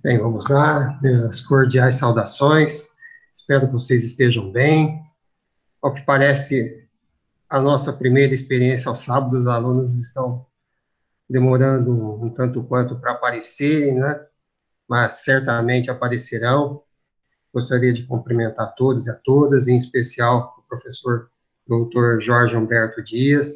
Bem, vamos lá. Minhas cordiais saudações. Espero que vocês estejam bem. Ao que parece, a nossa primeira experiência ao sábado, os alunos estão demorando um tanto quanto para aparecerem, né? Mas certamente aparecerão. Gostaria de cumprimentar todos e a todas, em especial o professor Dr. Jorge Humberto Dias,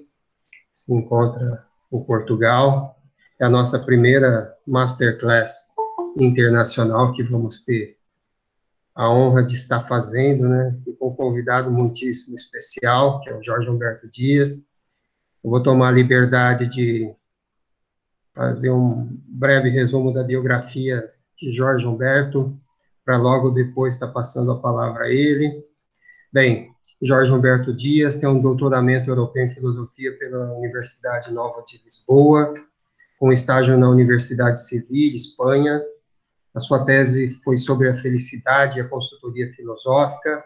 que se encontra em Portugal. É a nossa primeira masterclass internacional que vamos ter a honra de estar fazendo, né, e com um convidado muitíssimo especial, que é o Jorge Humberto Dias. Eu vou tomar a liberdade de fazer um breve resumo da biografia de Jorge Humberto, para logo depois estar passando a palavra a ele. Bem, Jorge Humberto Dias tem um doutoramento europeu em filosofia pela Universidade Nova de Lisboa, com estágio na Universidade Sevilla, Espanha. A sua tese foi sobre a felicidade e a consultoria filosófica,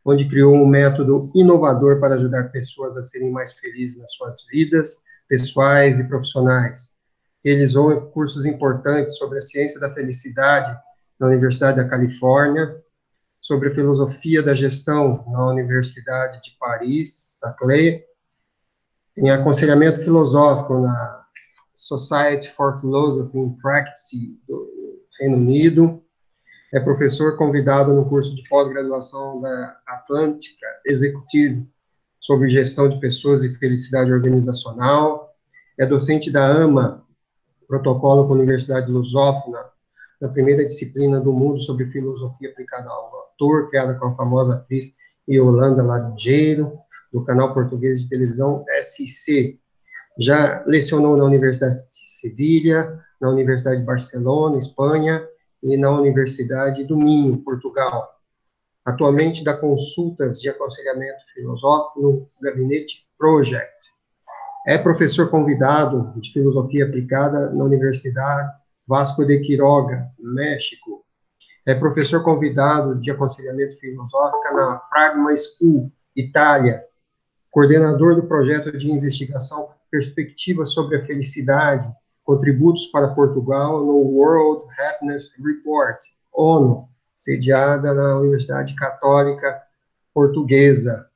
onde criou um método inovador para ajudar pessoas a serem mais felizes nas suas vidas pessoais e profissionais. Realizou cursos importantes sobre a ciência da felicidade na Universidade da Califórnia, sobre a filosofia da gestão na Universidade de Paris, Saclay, em aconselhamento filosófico na Society for Philosophy in Practice do Reino Unido. É professor convidado no curso de pós-graduação da Atlântica Executive sobre gestão de pessoas e felicidade organizacional. É docente da AMA, protocolo com a Universidade Lusófona, na primeira disciplina do mundo sobre filosofia aplicada ao ator, criada com a famosa atriz Yolanda Laranjeiro, do canal português de televisão SIC. Já lecionou na Universidade de Sevilha, na Universidade de Barcelona, Espanha, e na Universidade do Minho, Portugal. Atualmente dá consultas de aconselhamento filosófico no Gabinete Project. É professor convidado de filosofia aplicada na Universidade Vasco de Quiroga, México. É professor convidado de aconselhamento filosófico na Pragma School, Itália. Coordenador do projeto de investigação Perspectivas sobre a Felicidade, Contributos para Portugal no World Happiness Report, ONU, sediada na Universidade Católica Portuguesa.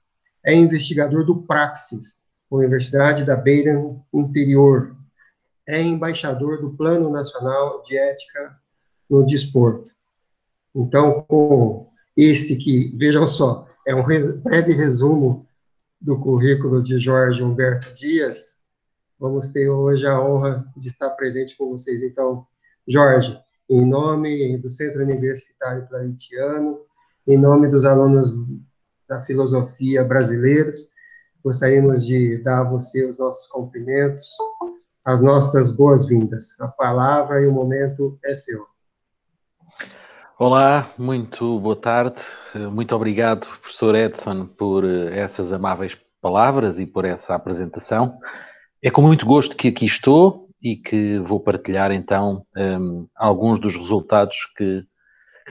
É investigador do Praxis, Universidade da Beira Interior. É embaixador do Plano Nacional de Ética no Desporto. Então, com esse que, vejam só, é um breve resumo do currículo de Jorge Humberto Dias, vamos ter hoje a honra de estar presente com vocês. Então, Jorge, em nome do Centro Universitário Claretiano, em nome dos alunos da filosofia brasileiros, gostaríamos de dar a você os nossos cumprimentos, as nossas boas-vindas. A palavra e o momento é seu. Olá, muito boa tarde. Muito obrigado, professor Edson, por essas amáveis palavras e por essa apresentação. É com muito gosto que aqui estou e que vou partilhar, então, alguns dos resultados que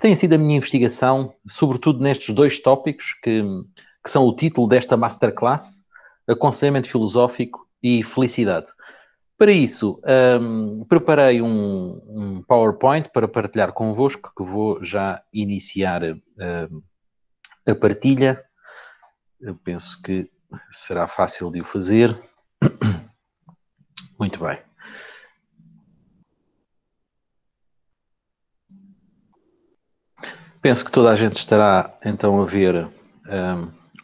têm sido a minha investigação, sobretudo nestes dois tópicos que são o título desta masterclass: aconselhamento filosófico e felicidade. Para isso, preparei um PowerPoint para partilhar convosco, que vou já iniciar a partilha. Eu penso que será fácil de o fazer. Muito bem. Penso que toda a gente estará, então, a ver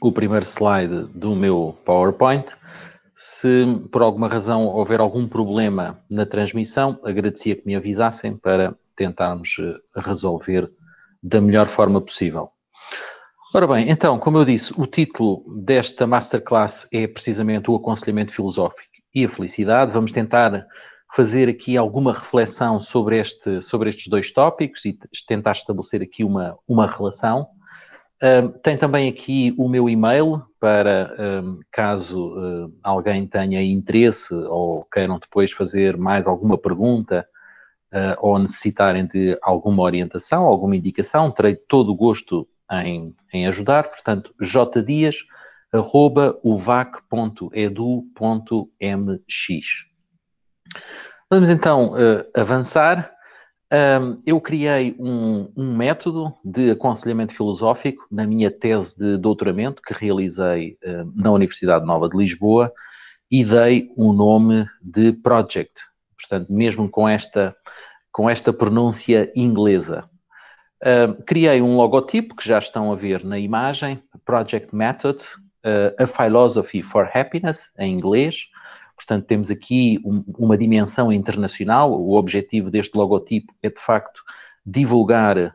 o primeiro slide do meu PowerPoint. Se por alguma razão houver algum problema na transmissão, agradecia que me avisassem para tentarmos resolver da melhor forma possível. Ora bem, então, como eu disse, o título desta masterclass é precisamente o aconselhamento filosófico e a felicidade. Vamos tentar fazer aqui alguma reflexão sobre estes dois tópicos e tentar estabelecer aqui uma relação. Tem também aqui o meu e-mail para caso alguém tenha interesse ou queiram depois fazer mais alguma pergunta ou necessitarem de alguma orientação, alguma indicação, terei todo o gosto em ajudar. Portanto, jdias@uvac.edu.mx. Vamos então avançar. Eu criei um método de aconselhamento filosófico na minha tese de doutoramento que realizei na Universidade Nova de Lisboa e dei um nome de Project. Portanto, mesmo com esta pronúncia inglesa. Criei um logotipo que já estão a ver na imagem, Project Method, A Philosophy for Happiness, em inglês. Portanto, temos aqui uma dimensão internacional. O objetivo deste logotipo é, de facto, divulgar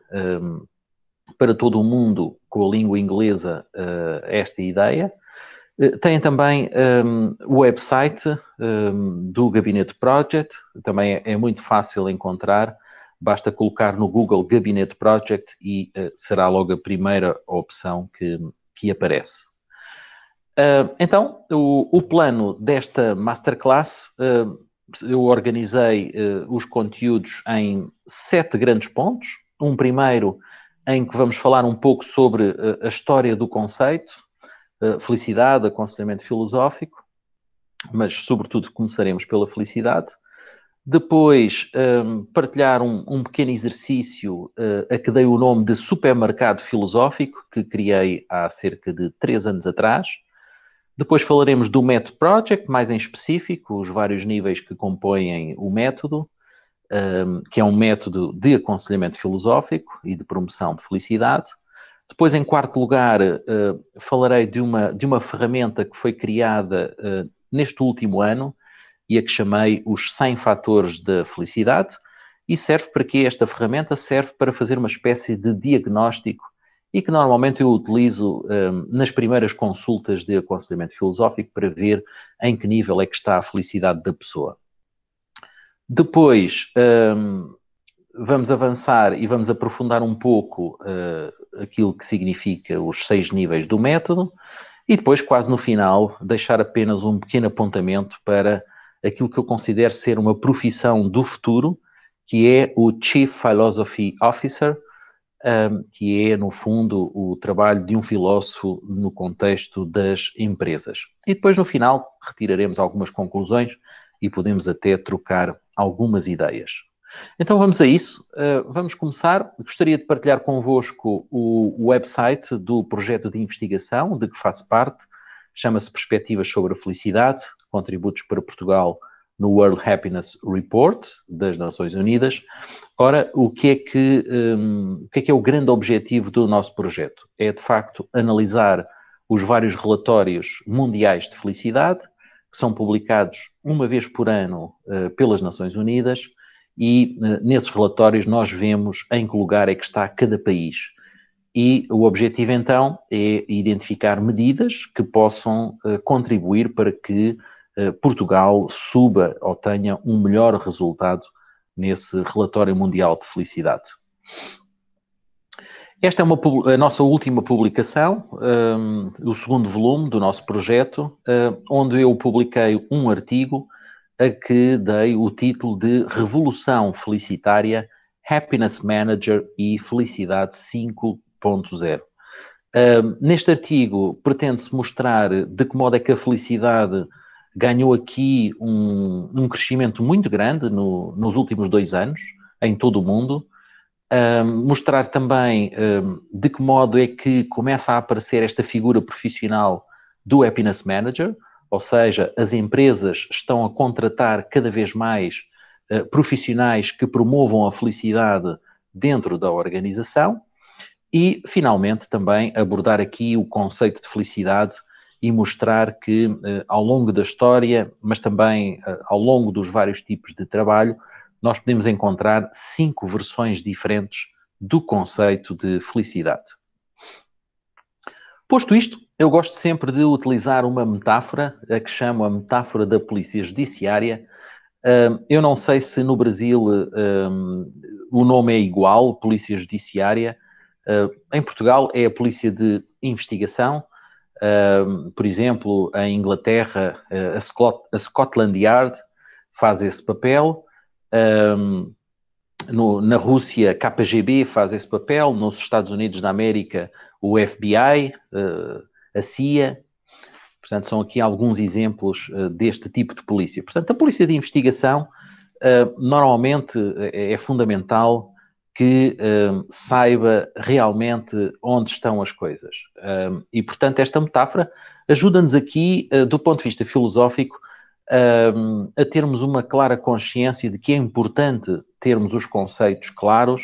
para todo o mundo, com a língua inglesa, esta ideia. Tem também o website do Gabinete Project, também é muito fácil encontrar, basta colocar no Google Gabinete Project e será logo a primeira opção que aparece. Então, o plano desta Masterclass, eu organizei os conteúdos em 7 grandes pontos. Um primeiro em que vamos falar um pouco sobre a história do conceito, felicidade, aconselhamento filosófico, mas sobretudo começaremos pela felicidade. Depois, partilhar um pequeno exercício a que dei o nome de supermercado filosófico, que criei há cerca de 3 anos atrás. Depois falaremos do Método Project, mais em específico, os vários níveis que compõem o método, que é um método de aconselhamento filosófico e de promoção de felicidade. Depois, em quarto lugar, falarei de uma ferramenta que foi criada neste último ano e a que chamei os 100 fatores da felicidade. E serve para quê? Esta ferramenta serve para fazer uma espécie de diagnóstico e que normalmente eu utilizo nas primeiras consultas de aconselhamento filosófico para ver em que nível é que está a felicidade da pessoa. Depois, vamos avançar e vamos aprofundar um pouco aquilo que significa os 6 níveis do método e depois, quase no final, deixar apenas um pequeno apontamento para aquilo que eu considero ser uma profissão do futuro, que é o Chief Philosophy Officer, que é, no fundo, o trabalho de um filósofo no contexto das empresas. E depois, no final, retiraremos algumas conclusões e podemos até trocar algumas ideias. Então vamos a isso. Vamos começar. Gostaria de partilhar convosco o website do projeto de investigação de que faço parte. Chama-se Perspectivas sobre a Felicidade, contributos para Portugal no World Happiness Report das Nações Unidas. Ora, o que é o grande objetivo do nosso projeto? É, de facto, analisar os vários relatórios mundiais de felicidade, que são publicados uma vez por ano pelas Nações Unidas, e nesses relatórios nós vemos em que lugar é que está cada país. E o objetivo, então, é identificar medidas que possam contribuir para que Portugal suba ou tenha um melhor resultado nesse relatório mundial de felicidade. Esta é a nossa última publicação, o segundo volume do nosso projeto, onde eu publiquei um artigo a que dei o título de Revolução Felicitária, Happiness Manager e Felicidade 5.0. Neste artigo pretende-se mostrar de que modo é que a felicidade ganhou aqui um crescimento muito grande nos últimos 2 anos, em todo o mundo. Mostrar também de que modo é que começa a aparecer esta figura profissional do Happiness Manager, ou seja, as empresas estão a contratar cada vez mais profissionais que promovam a felicidade dentro da organização. E, finalmente, também abordar aqui o conceito de felicidade e mostrar que, ao longo da história, mas também ao longo dos vários tipos de trabalho, nós podemos encontrar 5 versões diferentes do conceito de felicidade. Posto isto, eu gosto sempre de utilizar uma metáfora, a que chamo a metáfora da polícia judiciária. Eu não sei se no Brasil o nome é igual, polícia judiciária. Em Portugal é a polícia de investigação. Por exemplo, em Inglaterra, a Scotland Yard faz esse papel. Na Rússia, KGB faz esse papel. Nos Estados Unidos da América, o FBI, a CIA. Portanto, são aqui alguns exemplos deste tipo de polícia. Portanto, a polícia de investigação normalmente é fundamental que saiba realmente onde estão as coisas. E, portanto, esta metáfora ajuda-nos aqui, do ponto de vista filosófico, a termos uma clara consciência de que é importante termos os conceitos claros,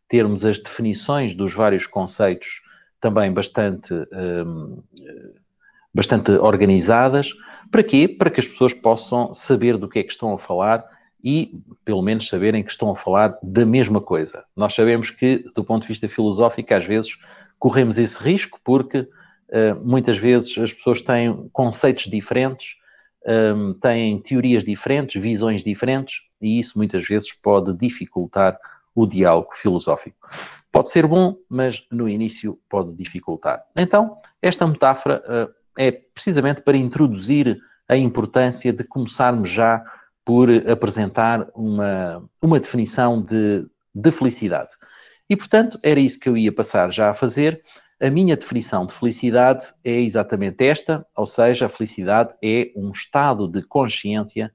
termos as definições dos vários conceitos também bastante organizadas. Para quê? Para que as pessoas possam saber do que é que estão a falar e, pelo menos, saberem que estão a falar da mesma coisa. Nós sabemos que, do ponto de vista filosófico, às vezes corremos esse risco porque muitas vezes as pessoas têm conceitos diferentes, têm teorias diferentes, visões diferentes, e isso muitas vezes pode dificultar o diálogo filosófico. Pode ser bom, mas no início pode dificultar. Então, esta metáfora é precisamente para introduzir a importância de começarmos já por apresentar uma definição de felicidade. E, portanto, era isso que eu ia passar já a fazer. A minha definição de felicidade é exatamente esta, ou seja, a felicidade é um estado de consciência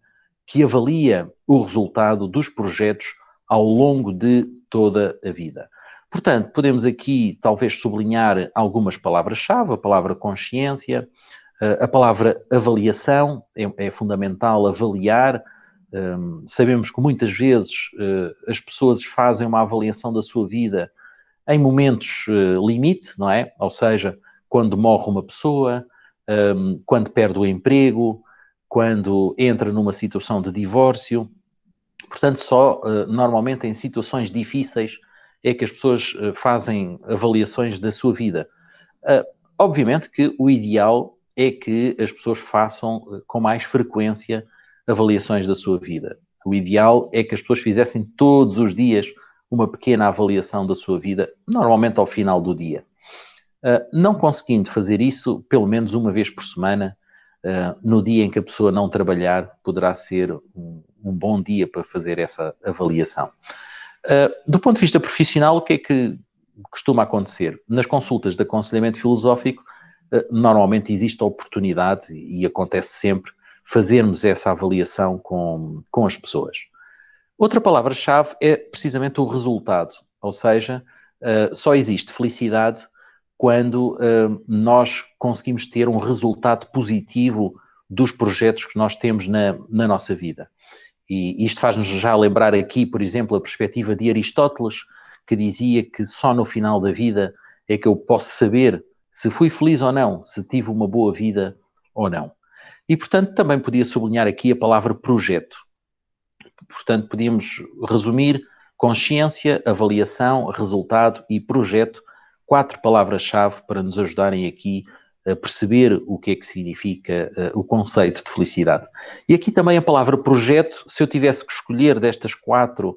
que avalia o resultado dos projetos ao longo de toda a vida. Portanto, podemos aqui talvez sublinhar algumas palavras-chave, a palavra consciência, a palavra avaliação, é fundamental avaliar. Sabemos que muitas vezes as pessoas fazem uma avaliação da sua vida em momentos limite, não é? Ou seja, quando morre uma pessoa, quando perde o emprego, quando entra numa situação de divórcio. Portanto, só normalmente em situações difíceis é que as pessoas fazem avaliações da sua vida. Obviamente que o ideal é que as pessoas façam com mais frequência avaliações da sua vida. O ideal é que as pessoas fizessem todos os dias uma pequena avaliação da sua vida, normalmente ao final do dia. Não conseguindo fazer isso, pelo menos uma vez por semana, no dia em que a pessoa não trabalhar, poderá ser um bom dia para fazer essa avaliação. Do ponto de vista profissional, o que é que costuma acontecer? Nas consultas de aconselhamento filosófico, normalmente existe a oportunidade, e acontece sempre, fazermos essa avaliação com as pessoas. Outra palavra-chave é precisamente o resultado, ou seja, só existe felicidade quando nós conseguimos ter um resultado positivo dos projetos que nós temos na nossa vida. E isto faz-nos já lembrar aqui, por exemplo, a perspectiva de Aristóteles, que dizia que só no final da vida é que eu posso saber se fui feliz ou não, se tive uma boa vida ou não. E, portanto, também podia sublinhar aqui a palavra projeto. Portanto, podíamos resumir consciência, avaliação, resultado e projeto, 4 palavras-chave para nos ajudarem aqui a perceber o que é que significa o conceito de felicidade. E aqui também a palavra projeto, se eu tivesse que escolher destas 4,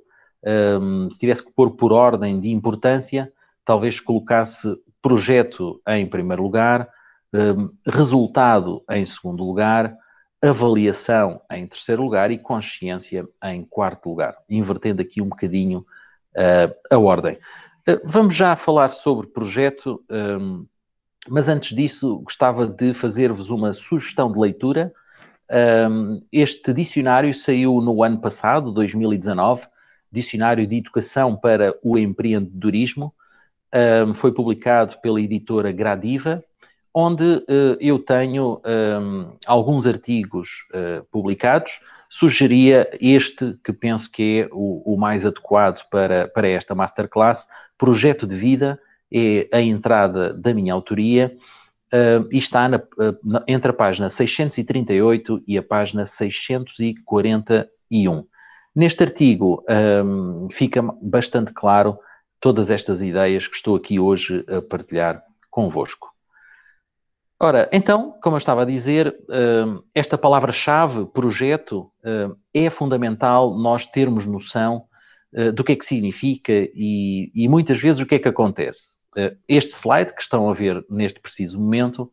se tivesse que pôr por ordem de importância, talvez colocasse projeto em primeiro lugar, resultado em segundo lugar, avaliação em terceiro lugar e consciência em quarto lugar, invertendo aqui um bocadinho a ordem. Vamos já falar sobre projeto, mas antes disso gostava de fazer-vos uma sugestão de leitura. Este dicionário saiu no ano passado, 2019, Dicionário de Educação para o Empreendedorismo, foi publicado pela editora Gradiva, onde eu tenho alguns artigos publicados. Sugeria este, que penso que é o mais adequado para esta masterclass. Projeto de Vida é a entrada da minha autoria e está entre a página 638 e a página 641. Neste artigo fica bastante claro todas estas ideias que estou aqui hoje a partilhar convosco. Ora, então, como eu estava a dizer, esta palavra-chave, projeto, é fundamental nós termos noção do que é que significa e muitas vezes o que é que acontece. Este slide que estão a ver neste preciso momento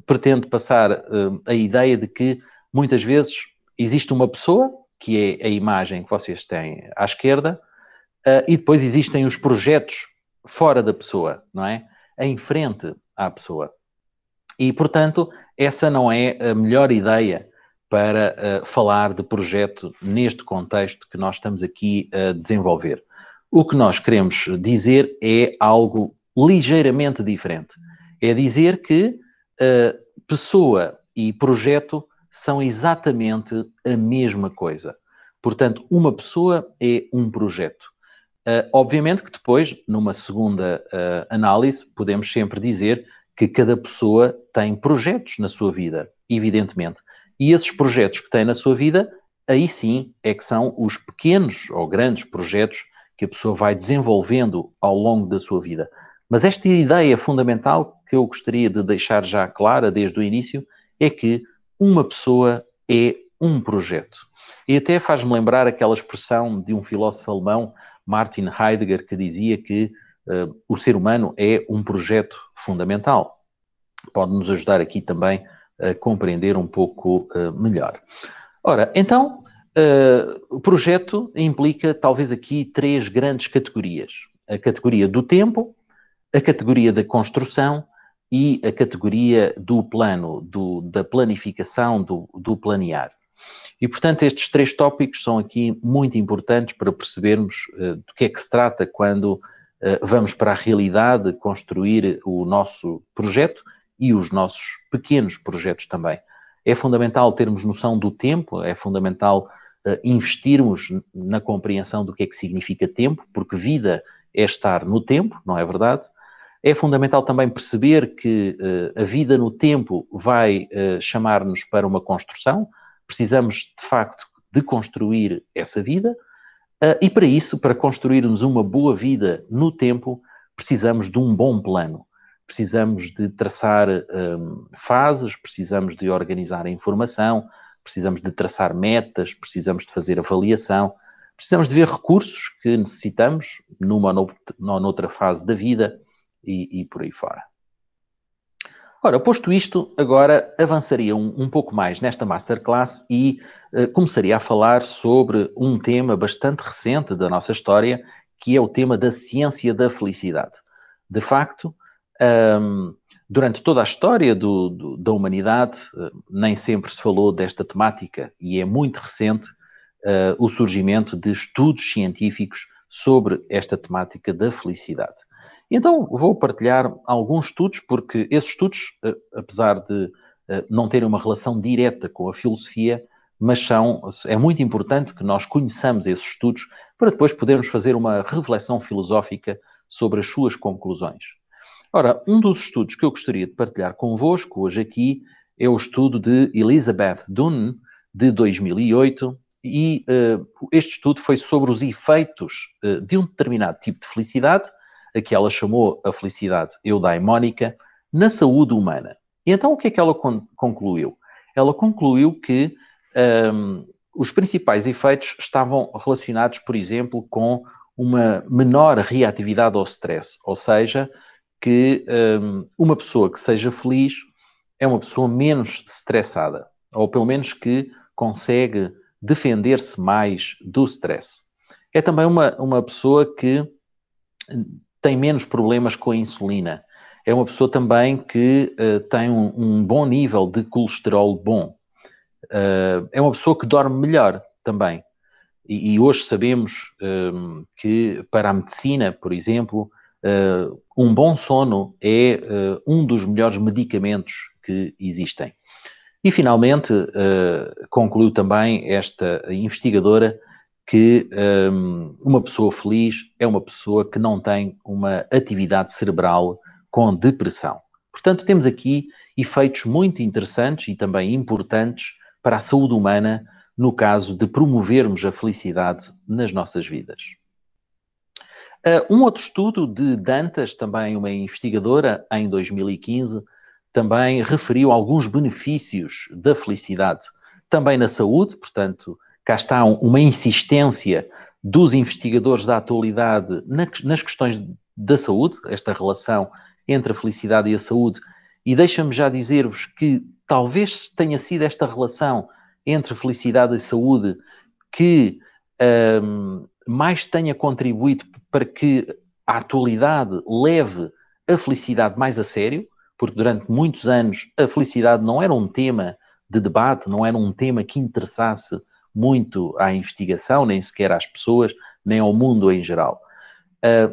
pretende passar a ideia de que muitas vezes existe uma pessoa, que é a imagem que vocês têm à esquerda, e depois existem os projetos fora da pessoa, não é? Em frente à pessoa. E, portanto, essa não é a melhor ideia para falar de projeto neste contexto que nós estamos aqui a desenvolver. O que nós queremos dizer é algo ligeiramente diferente. É dizer que pessoa e projeto são exatamente a mesma coisa. Portanto, uma pessoa é um projeto. Obviamente que depois, numa segunda análise, podemos sempre dizer que cada pessoa tem projetos na sua vida, evidentemente. E esses projetos que tem na sua vida, aí sim é que são os pequenos ou grandes projetos que a pessoa vai desenvolvendo ao longo da sua vida. Mas esta ideia fundamental que eu gostaria de deixar já clara desde o início é que uma pessoa é um projeto. E até faz-me lembrar aquela expressão de um filósofo alemão, Martin Heidegger, que dizia que o ser humano é um projeto fundamental. Pode-nos ajudar aqui também a compreender um pouco melhor. Ora, então, o projeto implica talvez aqui 3 grandes categorias. A categoria do tempo, a categoria da construção e a categoria do plano, da planificação, do planear. E, portanto, estes 3 tópicos são aqui muito importantes para percebermos do que é que se trata quando vamos para a realidade construir o nosso projeto e os nossos pequenos projetos também. É fundamental termos noção do tempo, é fundamental investirmos na compreensão do que é que significa tempo, porque vida é estar no tempo, não é verdade? É fundamental também perceber que a vida no tempo vai chamar-nos para uma construção. Precisamos, de facto, de construir essa vida. E para isso, para construirmos uma boa vida no tempo, precisamos de um bom plano. Precisamos de traçar fases, precisamos de organizar a informação, precisamos de traçar metas, precisamos de fazer avaliação, precisamos de ver recursos que necessitamos numa ou noutra fase da vida e por aí fora. Ora, posto isto, agora avançaria um pouco mais nesta Masterclass e começaria a falar sobre um tema bastante recente da nossa história, que é o tema da ciência da felicidade. De facto, durante toda a história da humanidade, nem sempre se falou desta temática e é muito recente o surgimento de estudos científicos sobre esta temática da felicidade. Então, vou partilhar alguns estudos, porque esses estudos, apesar de não terem uma relação direta com a filosofia, mas é muito importante que nós conheçamos esses estudos para depois podermos fazer uma reflexão filosófica sobre as suas conclusões. Ora, um dos estudos que eu gostaria de partilhar convosco hoje aqui é o estudo de Elizabeth Dunn, de 2008, e este estudo foi sobre os efeitos de um determinado tipo de felicidade, a que ela chamou a felicidade eudaimónica, na saúde humana. E então o que é que ela concluiu? Ela concluiu que os principais efeitos estavam relacionados, por exemplo, com uma menor reatividade ao stress, ou seja, que uma pessoa que seja feliz é uma pessoa menos estressada, ou pelo menos que consegue defender-se mais do stress. É também uma pessoa que tem menos problemas com a insulina. É uma pessoa também que tem um bom nível de colesterol bom. É uma pessoa que dorme melhor também. E hoje sabemos que para a medicina, por exemplo, um bom sono é um dos melhores medicamentos que existem. E finalmente concluiu também esta investigadora que uma pessoa feliz é uma pessoa que não tem uma atividade cerebral com depressão. Portanto, temos aqui efeitos muito interessantes e também importantes para a saúde humana no caso de promovermos a felicidade nas nossas vidas. Um outro estudo de Dantas, também uma investigadora, em 2015, também referiu alguns benefícios da felicidade, também na saúde, portanto, cá está uma insistência dos investigadores da atualidade nas questões da saúde, esta relação entre a felicidade e a saúde, e deixa-me já dizer-vos que talvez tenha sido esta relação entre felicidade e saúde que mais tenha contribuído para que a atualidade leve a felicidade mais a sério, porque durante muitos anos a felicidade não era um tema de debate, não era um tema que interessasse muito à investigação, nem sequer às pessoas, nem ao mundo em geral.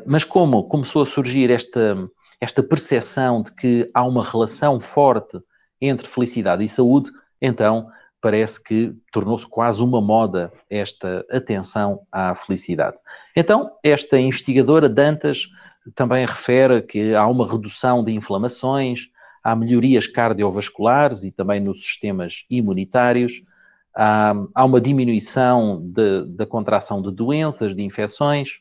Mas como começou a surgir esta percepção de que há uma relação forte entre felicidade e saúde, então parece que tornou-se quase uma moda esta atenção à felicidade. Então, esta investigadora, Dantas, também refere que há uma redução de inflamações, há melhorias cardiovasculares e também nos sistemas imunitários, há uma diminuição da contração de doenças, de infecções,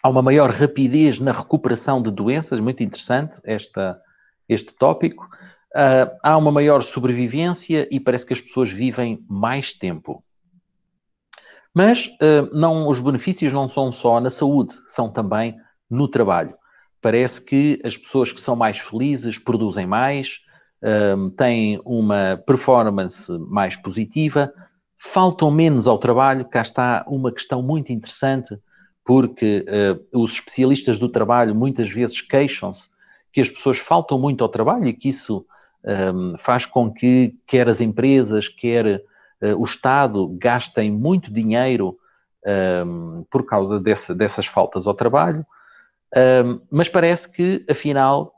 há uma maior rapidez na recuperação de doenças, muito interessante este tópico. Há uma maior sobrevivência e parece que as pessoas vivem mais tempo. Mas os benefícios não são só na saúde, são também no trabalho. Parece que as pessoas que são mais felizes produzem mais, têm uma performance mais positiva, faltam menos ao trabalho. Cá está uma questão muito interessante, porque os especialistas do trabalho muitas vezes queixam-se que as pessoas faltam muito ao trabalho e que isso faz com que quer as empresas, quer o Estado gastem muito dinheiro por causa dessas faltas ao trabalho, mas parece que, afinal,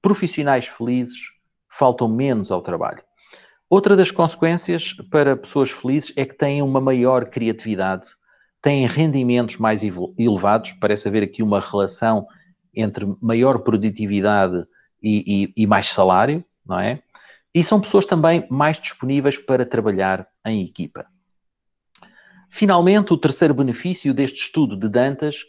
profissionais felizes faltam menos ao trabalho. Outra das consequências para pessoas felizes é que têm uma maior criatividade, têm rendimentos mais elevados, parece haver aqui uma relação entre maior produtividade e mais salário, não é? E são pessoas também mais disponíveis para trabalhar em equipa. Finalmente, o terceiro benefício deste estudo de Dantas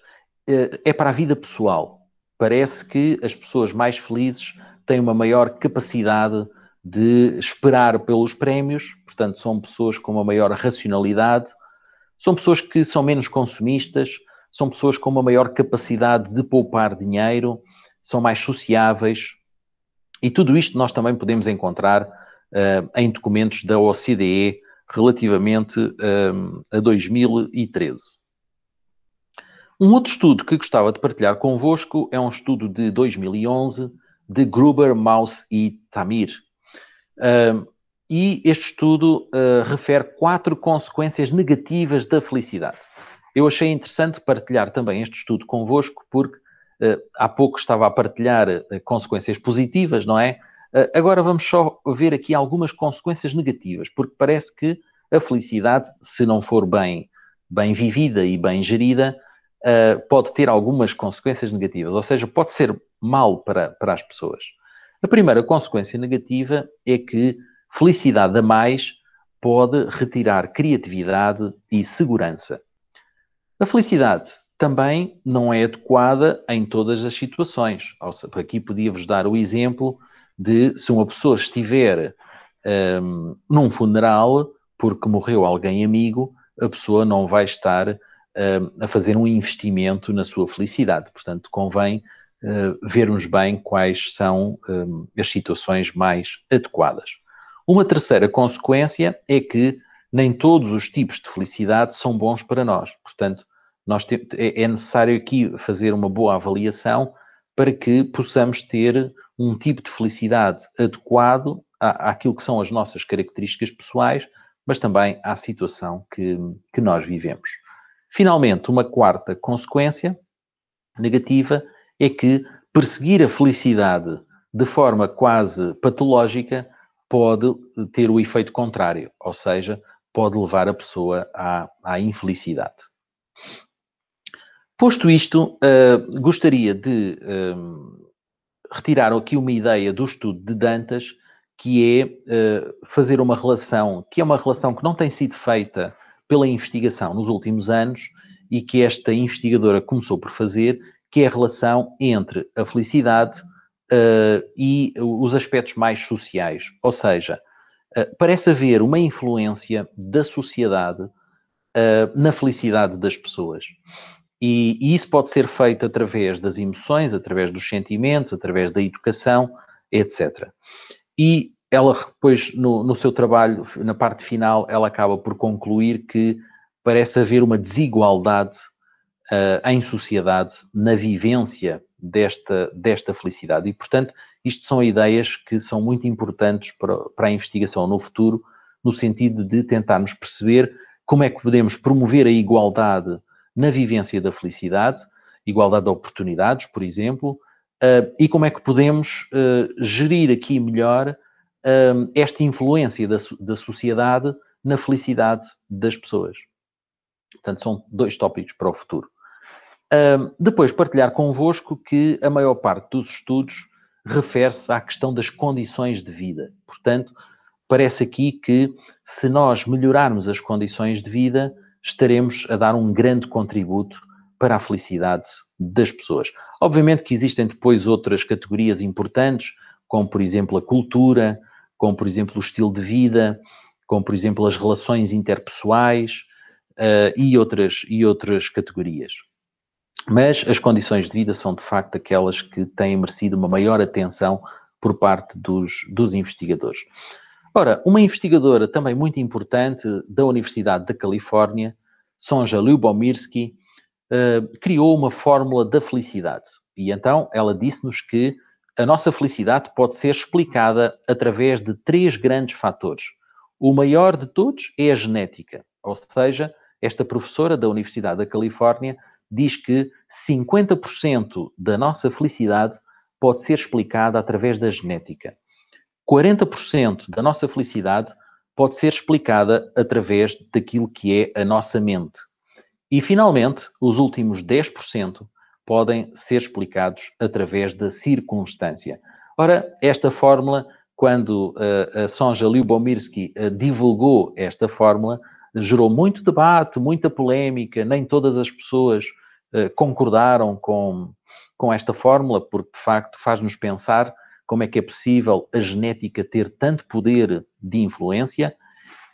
é para a vida pessoal. Parece que as pessoas mais felizes têm uma maior capacidade de esperar pelos prémios, portanto, são pessoas com uma maior racionalidade, são pessoas que são menos consumistas, são pessoas com uma maior capacidade de poupar dinheiro, são mais sociáveis. E tudo isto nós também podemos encontrar em documentos da OCDE relativamente a 2013. Um outro estudo que gostava de partilhar convosco é um estudo de 2011 de Gruber, Maus e Tamir. E este estudo refere 4 consequências negativas da felicidade. Eu achei interessante partilhar também este estudo convosco porque há pouco estava a partilhar consequências positivas, não é? Agora vamos só ver aqui algumas consequências negativas, porque parece que a felicidade, se não for bem vivida e bem gerida, pode ter algumas consequências negativas, ou seja, pode ser mal para as pessoas. A primeira consequência negativa é que felicidade a mais pode retirar criatividade e segurança. A felicidade também não é adequada em todas as situações. Aqui podia-vos dar o exemplo de se uma pessoa estiver num funeral porque morreu alguém amigo, a pessoa não vai estar a fazer um investimento na sua felicidade. Portanto, convém vermos bem quais são as situações mais adequadas. Uma terceira consequência é que nem todos os tipos de felicidade são bons para nós. Portanto, é necessário aqui fazer uma boa avaliação para que possamos ter um tipo de felicidade adequado àquilo que são as nossas características pessoais, mas também à situação que nós vivemos. Finalmente, uma quarta consequência negativa é que perseguir a felicidade de forma quase patológica pode ter o efeito contrário, ou seja, pode levar a pessoa à infelicidade. Posto isto, gostaria de retirar aqui uma ideia do estudo de Dantas, que é fazer uma relação, que é uma relação que não tem sido feita pela investigação nos últimos anos e que esta investigadora começou por fazer, que é a relação entre a felicidade e os aspectos mais sociais. Ou seja, parece haver uma influência da sociedade na felicidade das pessoas. E isso pode ser feito através das emoções, através dos sentimentos, através da educação, etc. E ela, depois, no seu trabalho, na parte final, ela acaba por concluir que parece haver uma desigualdade em sociedade na vivência desta felicidade. E, portanto, Isto são ideias que são muito importantes para a investigação no futuro, no sentido de tentarmos perceber como é que podemos promover a igualdade na vivência da felicidade, igualdade de oportunidades, por exemplo, e como é que podemos gerir aqui melhor esta influência da sociedade na felicidade das pessoas. Portanto, são 2 tópicos para o futuro. Depois, partilhar convosco que a maior parte dos estudos refere-se à questão das condições de vida. Portanto, parece aqui que se nós melhorarmos as condições de vida, estaremos a dar um grande contributo para a felicidade das pessoas. Obviamente que existem depois outras categorias importantes, como por exemplo a cultura, como por exemplo o estilo de vida, como por exemplo as relações interpessoais e outras categorias. Mas as condições de vida são de facto aquelas que têm merecido uma maior atenção por parte dos investigadores. Ora, uma investigadora também muito importante da Universidade da Califórnia, Sonja Lyubomirsky, criou uma fórmula da felicidade. E então ela disse-nos que a nossa felicidade pode ser explicada através de 3 grandes fatores. O maior de todos é a genética, ou seja, esta professora da Universidade da Califórnia diz que 50% da nossa felicidade pode ser explicada através da genética. 40% da nossa felicidade pode ser explicada através daquilo que é a nossa mente. E, finalmente, os últimos 10% podem ser explicados através da circunstância. Ora, esta fórmula, quando a Sonja Lyubomirsky divulgou esta fórmula, gerou muito debate, muita polémica, nem todas as pessoas concordaram com esta fórmula, porque, de facto, faz-nos pensar como é que é possível a genética ter tanto poder de influência,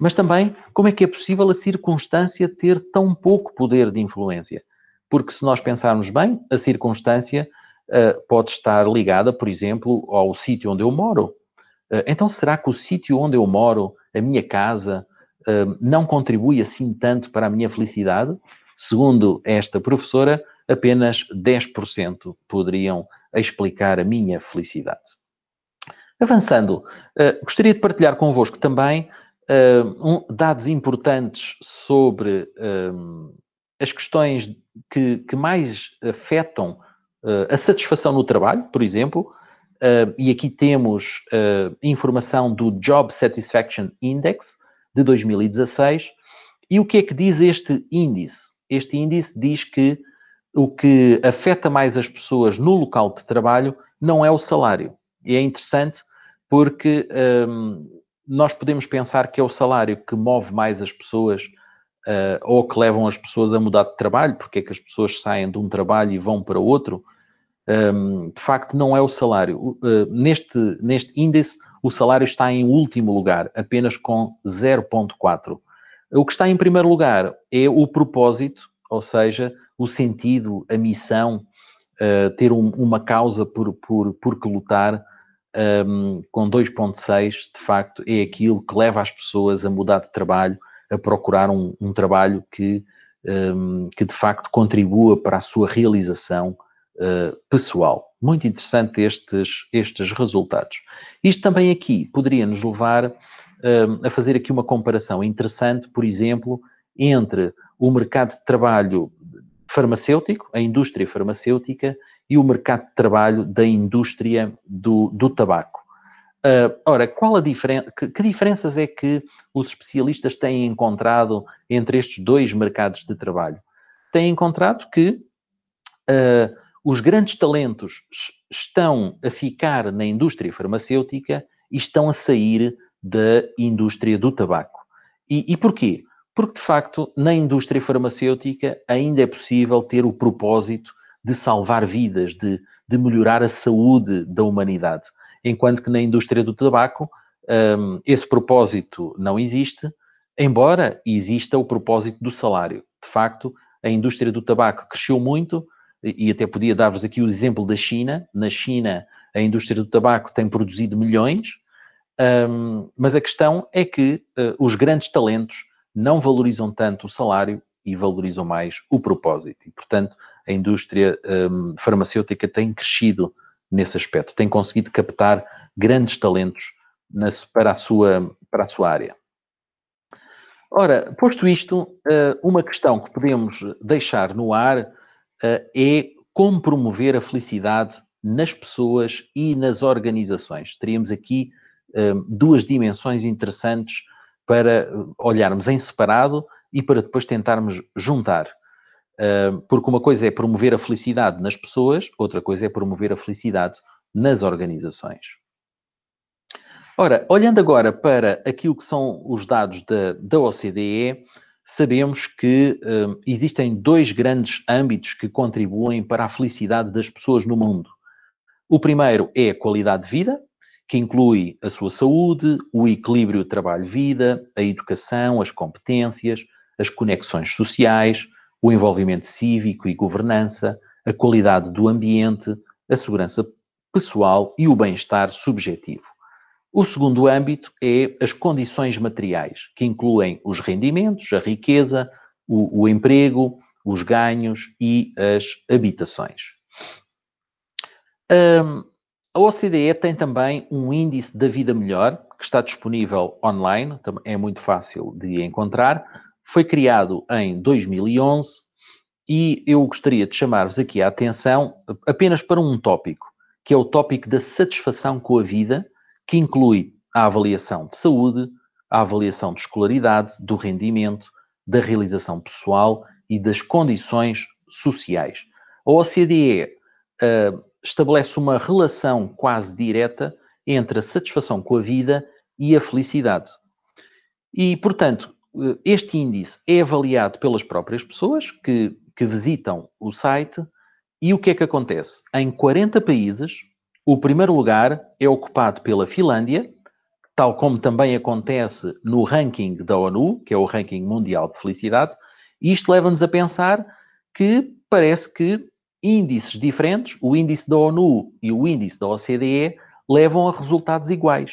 mas também como é que é possível a circunstância ter tão pouco poder de influência. Porque se nós pensarmos bem, a circunstância pode estar ligada, por exemplo, ao sítio onde eu moro. Então, será que o sítio onde eu moro, a minha casa, não contribui assim tanto para a minha felicidade? Segundo esta professora, apenas 10% poderiam explicar a minha felicidade. Avançando, gostaria de partilhar convosco também dados importantes sobre as questões que mais afetam a satisfação no trabalho, por exemplo, e aqui temos informação do Job Satisfaction Index de 2016. E o que é que diz este índice? Este índice diz que o que afeta mais as pessoas no local de trabalho não é o salário. E é interessante porque nós podemos pensar que é o salário que move mais as pessoas ou que levam as pessoas a mudar de trabalho, porque é que as pessoas saem de um trabalho e vão para outro. De facto, não é o salário. Neste índice, o salário está em último lugar, apenas com 0,4. O que está em primeiro lugar é o propósito, ou seja, o sentido, a missão, ter uma causa por que lutar, com 2,6, de facto, é aquilo que leva as pessoas a mudar de trabalho, a procurar um trabalho que de facto contribua para a sua realização pessoal. Muito interessante estes resultados. Isto também aqui poderia nos levar a fazer aqui uma comparação interessante, por exemplo, entre o mercado de trabalho farmacêutico, a indústria farmacêutica, e o mercado de trabalho da indústria do tabaco. Ora, que diferenças é que os especialistas têm encontrado entre estes 2 mercados de trabalho? Têm encontrado que os grandes talentos estão a ficar na indústria farmacêutica e estão a sair da indústria do tabaco. E porquê? Porque, de facto, na indústria farmacêutica ainda é possível ter o propósito de salvar vidas, de melhorar a saúde da humanidade. Enquanto que na indústria do tabaco esse propósito não existe, embora exista o propósito do salário. De facto, a indústria do tabaco cresceu muito, e até podia dar-vos aqui o exemplo da China. Na China, a indústria do tabaco tem produzido milhões, mas a questão é que os grandes talentos não valorizam tanto o salário e valorizam mais o propósito. E, portanto, a indústria farmacêutica tem crescido nesse aspecto. Tem conseguido captar grandes talentos para a sua área. Ora, posto isto, uma questão que podemos deixar no ar é como promover a felicidade nas pessoas e nas organizações. Teríamos aqui duas dimensões interessantes para olharmos em separado e para depois tentarmos juntar. Porque uma coisa é promover a felicidade nas pessoas, outra coisa é promover a felicidade nas organizações. Ora, olhando agora para aquilo que são os dados da OCDE, sabemos que existem dois grandes âmbitos que contribuem para a felicidade das pessoas no mundo. O primeiro é a qualidade de vida, que inclui a sua saúde, o equilíbrio trabalho-vida, a educação, as competências, as conexões sociais, o envolvimento cívico e governança, a qualidade do ambiente, a segurança pessoal e o bem-estar subjetivo. O segundo âmbito é as condições materiais, que incluem os rendimentos, a riqueza, o emprego, os ganhos e as habitações. A OCDE tem também um índice da vida melhor, que está disponível online, é muito fácil de encontrar. Foi criado em 2011 e eu gostaria de chamar-vos aqui a atenção apenas para um tópico, que é o tópico da satisfação com a vida, que inclui a avaliação de saúde, a avaliação de escolaridade, do rendimento, da realização pessoal e das condições sociais. A OCDE estabelece uma relação quase direta entre a satisfação com a vida e a felicidade. E, portanto, este índice é avaliado pelas próprias pessoas que visitam o site e o que é que acontece? Em 40 países, o primeiro lugar é ocupado pela Finlândia, tal como também acontece no ranking da ONU, que é o ranking mundial de felicidade, e isto leva-nos a pensar que parece que índices diferentes, o índice da ONU e o índice da OCDE, levam a resultados iguais,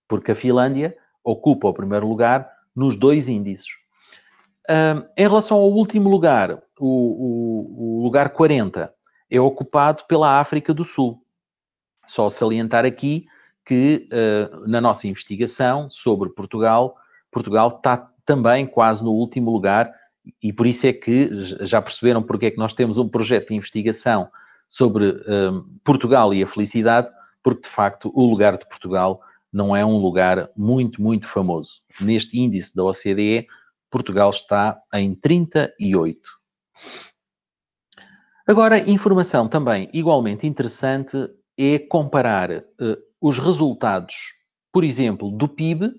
porque a Finlândia ocupa o primeiro lugar nos dois índices. Em relação ao último lugar, o lugar 40, é ocupado pela África do Sul. Só salientar aqui que, na nossa investigação sobre Portugal, Portugal está também quase no último lugar e por isso é que já perceberam porque é que nós temos um projeto de investigação sobre Portugal e a felicidade, porque, de facto, o lugar de Portugal não é um lugar muito, muito famoso. Neste índice da OCDE, Portugal está em 38. Agora, informação também igualmente interessante é comparar os resultados, por exemplo, do PIB,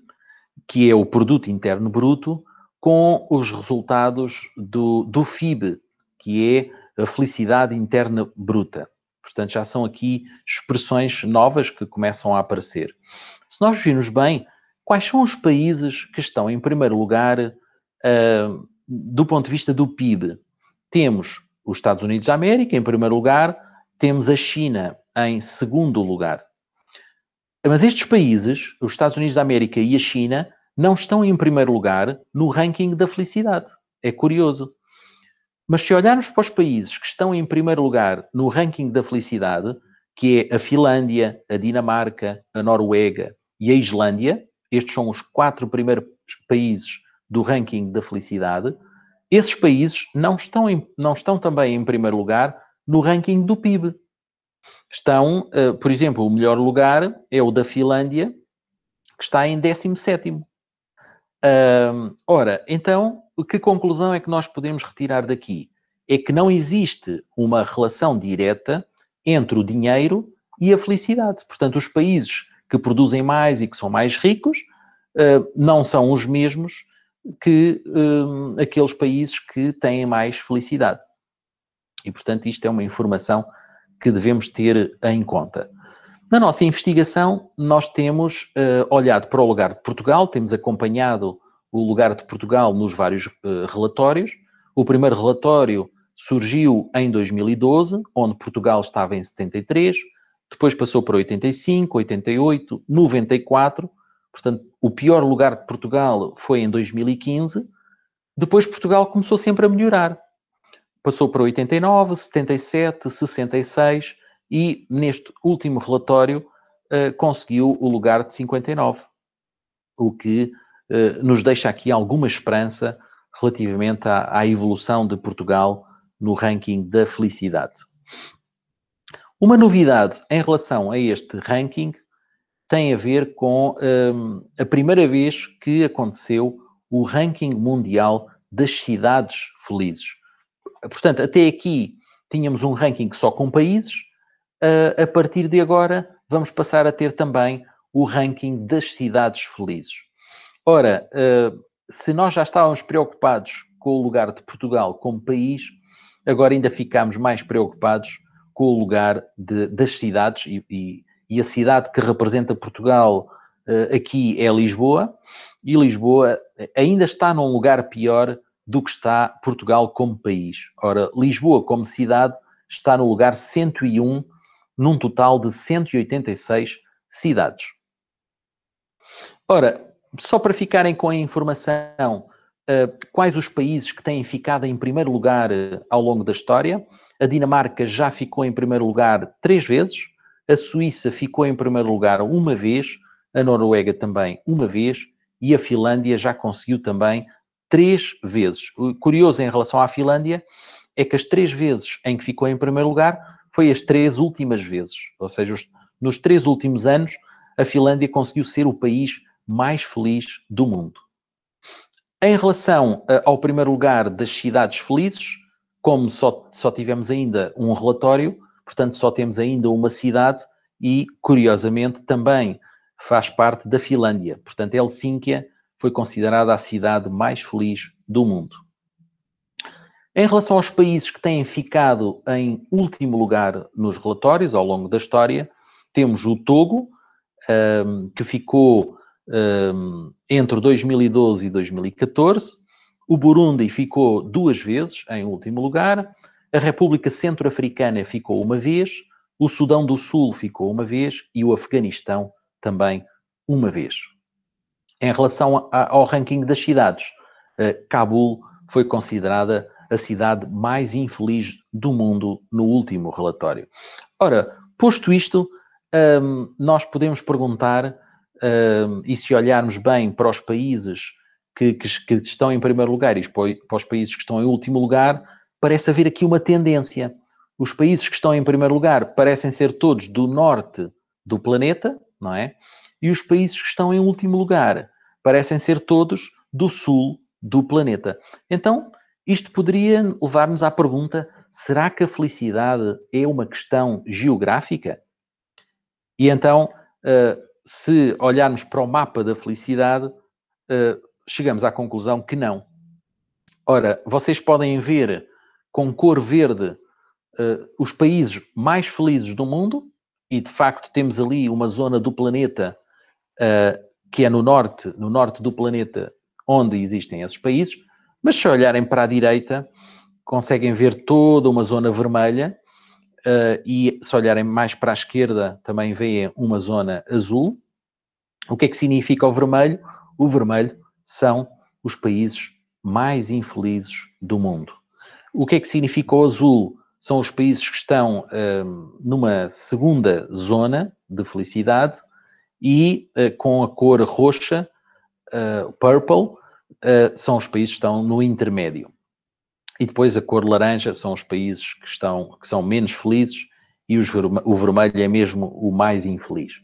que é o Produto Interno Bruto, com os resultados do FIB, que é a Felicidade Interna Bruta. Portanto, já são aqui expressões novas que começam a aparecer. Se nós virmos bem, quais são os países que estão em primeiro lugar do ponto de vista do PIB? Temos os Estados Unidos da América em primeiro lugar, temos a China em segundo lugar. Mas estes países, os Estados Unidos da América e a China, não estão em primeiro lugar no ranking da felicidade. É curioso. Mas se olharmos para os países que estão em primeiro lugar no ranking da felicidade, que é a Finlândia, a Dinamarca, a Noruega e a Islândia, estes são os 4 primeiros países do ranking da felicidade, esses países não estão também em primeiro lugar no ranking do PIB. Estão, por exemplo, o melhor lugar é o da Finlândia, que está em 17º. Ora, então, que conclusão é que nós podemos retirar daqui? É que não existe uma relação direta entre o dinheiro e a felicidade. Portanto, os países que produzem mais e que são mais ricos não são os mesmos que aqueles países que têm mais felicidade. E, portanto, isto é uma informação que devemos ter em conta. Na nossa investigação, nós temos olhado para o lugar de Portugal, temos acompanhado o lugar de Portugal nos vários relatórios. O primeiro relatório surgiu em 2012, onde Portugal estava em 73, depois passou para 85, 88, 94. Portanto, o pior lugar de Portugal foi em 2015. Depois Portugal começou sempre a melhorar. Passou para 89, 77, 66 e neste último relatório conseguiu o lugar de 59, o que nos deixa aqui alguma esperança relativamente à evolução de Portugal no ranking da felicidade. Uma novidade em relação a este ranking tem a ver com a primeira vez que aconteceu o ranking mundial das cidades felizes. Portanto, até aqui tínhamos um ranking só com países. A partir de agora, vamos passar a ter também o ranking das cidades felizes. Ora, se nós já estávamos preocupados com o lugar de Portugal como país, agora ainda ficamos mais preocupados com o lugar das cidades, e a cidade que representa Portugal aqui é Lisboa, e Lisboa ainda está num lugar pior do que está Portugal como país. Ora, Lisboa como cidade está no lugar 101, num total de 186 cidades. Ora, só para ficarem com a informação, quais os países que têm ficado em primeiro lugar ao longo da história? A Dinamarca já ficou em primeiro lugar 3 vezes, a Suíça ficou em primeiro lugar 1 vez, a Noruega também 1 vez, e a Finlândia já conseguiu também 3 vezes. O curioso em relação à Finlândia é que as 3 vezes em que ficou em primeiro lugar foi as 3 últimas vezes. Ou seja, nos 3 últimos anos, a Finlândia conseguiu ser o país mais feliz do mundo. Em relação ao primeiro lugar das cidades felizes, como só tivemos ainda um relatório, portanto só temos ainda uma cidade e, curiosamente, também faz parte da Finlândia. Portanto, Helsínquia foi considerada a cidade mais feliz do mundo. Em relação aos países que têm ficado em último lugar nos relatórios ao longo da história, temos o Togo, que ficou entre 2012 e 2014. O Burundi ficou 2 vezes em último lugar. A República Centro-Africana ficou 1 vez. O Sudão do Sul ficou 1 vez. E o Afeganistão também 1 vez. Em relação ao ranking das cidades, Cabul foi considerada a cidade mais infeliz do mundo no último relatório. Ora, posto isto, nós podemos perguntar, e se olharmos bem para os países que estão em primeiro lugar e para os países que estão em último lugar, parece haver aqui uma tendência. Os países que estão em primeiro lugar parecem ser todos do norte do planeta, não é? E os países que estão em último lugar parecem ser todos do sul do planeta. Então, isto poderia levar-nos à pergunta: será que a felicidade é uma questão geográfica? E então, se olharmos para o mapa da felicidade, chegamos à conclusão que não. Ora, vocês podem ver com cor verde os países mais felizes do mundo, e de facto temos ali uma zona do planeta que é no norte do planeta, onde existem esses países, mas se olharem para a direita, conseguem ver toda uma zona vermelha, e se olharem mais para a esquerda, também veem uma zona azul. O que é que significa o vermelho? O vermelho são os países mais infelizes do mundo. O que é que significa o azul? São os países que estão numa segunda zona de felicidade, e com a cor roxa, purple, são os países que estão no intermédio. E depois a cor laranja são os países que são menos felizes, e o vermelho é mesmo o mais infeliz.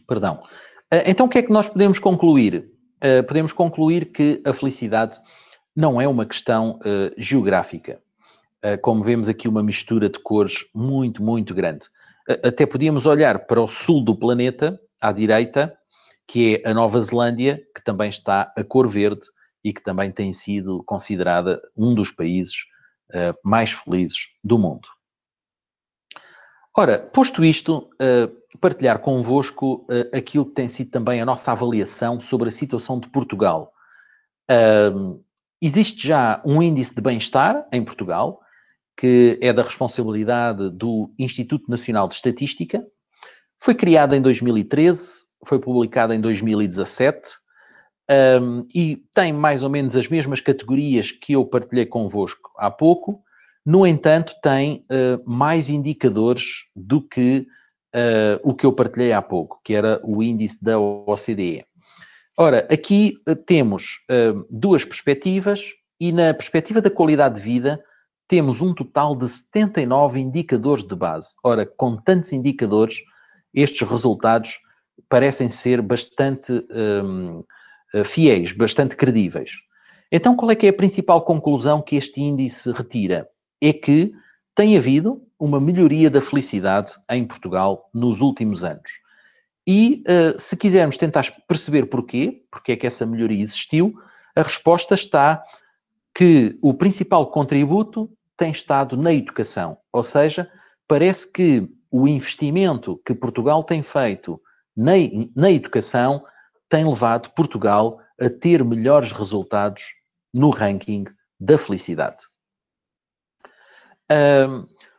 Perdão. Então o que é que nós podemos concluir? Podemos concluir que a felicidade não é uma questão geográfica. Como vemos aqui, uma mistura de cores muito, muito grande. Até podíamos olhar para o sul do planeta, à direita, que é a Nova Zelândia, que também está a cor verde e que também tem sido considerada um dos países mais felizes do mundo. Ora, posto isto, partilhar convosco aquilo que tem sido também a nossa avaliação sobre a situação de Portugal. Existe já um índice de bem-estar em Portugal, que é da responsabilidade do Instituto Nacional de Estatística. Foi criado em 2013, foi publicado em 2017, e tem mais ou menos as mesmas categorias que eu partilhei convosco há pouco, No entanto, tem mais indicadores do que o que eu partilhei há pouco, que era o índice da OCDE. Ora, aqui temos duas perspectivas e na perspectiva da qualidade de vida temos um total de 79 indicadores de base. Ora, com tantos indicadores, estes resultados parecem ser bastante fiéis, bastante credíveis. Então, qual é que é a principal conclusão que este índice retira? É que tem havido uma melhoria da felicidade em Portugal nos últimos anos. E se quisermos tentar perceber porquê, porque é que essa melhoria existiu, a resposta está que o principal contributo tem estado na educação. Ou seja, parece que o investimento que Portugal tem feito na educação tem levado Portugal a ter melhores resultados no ranking da felicidade.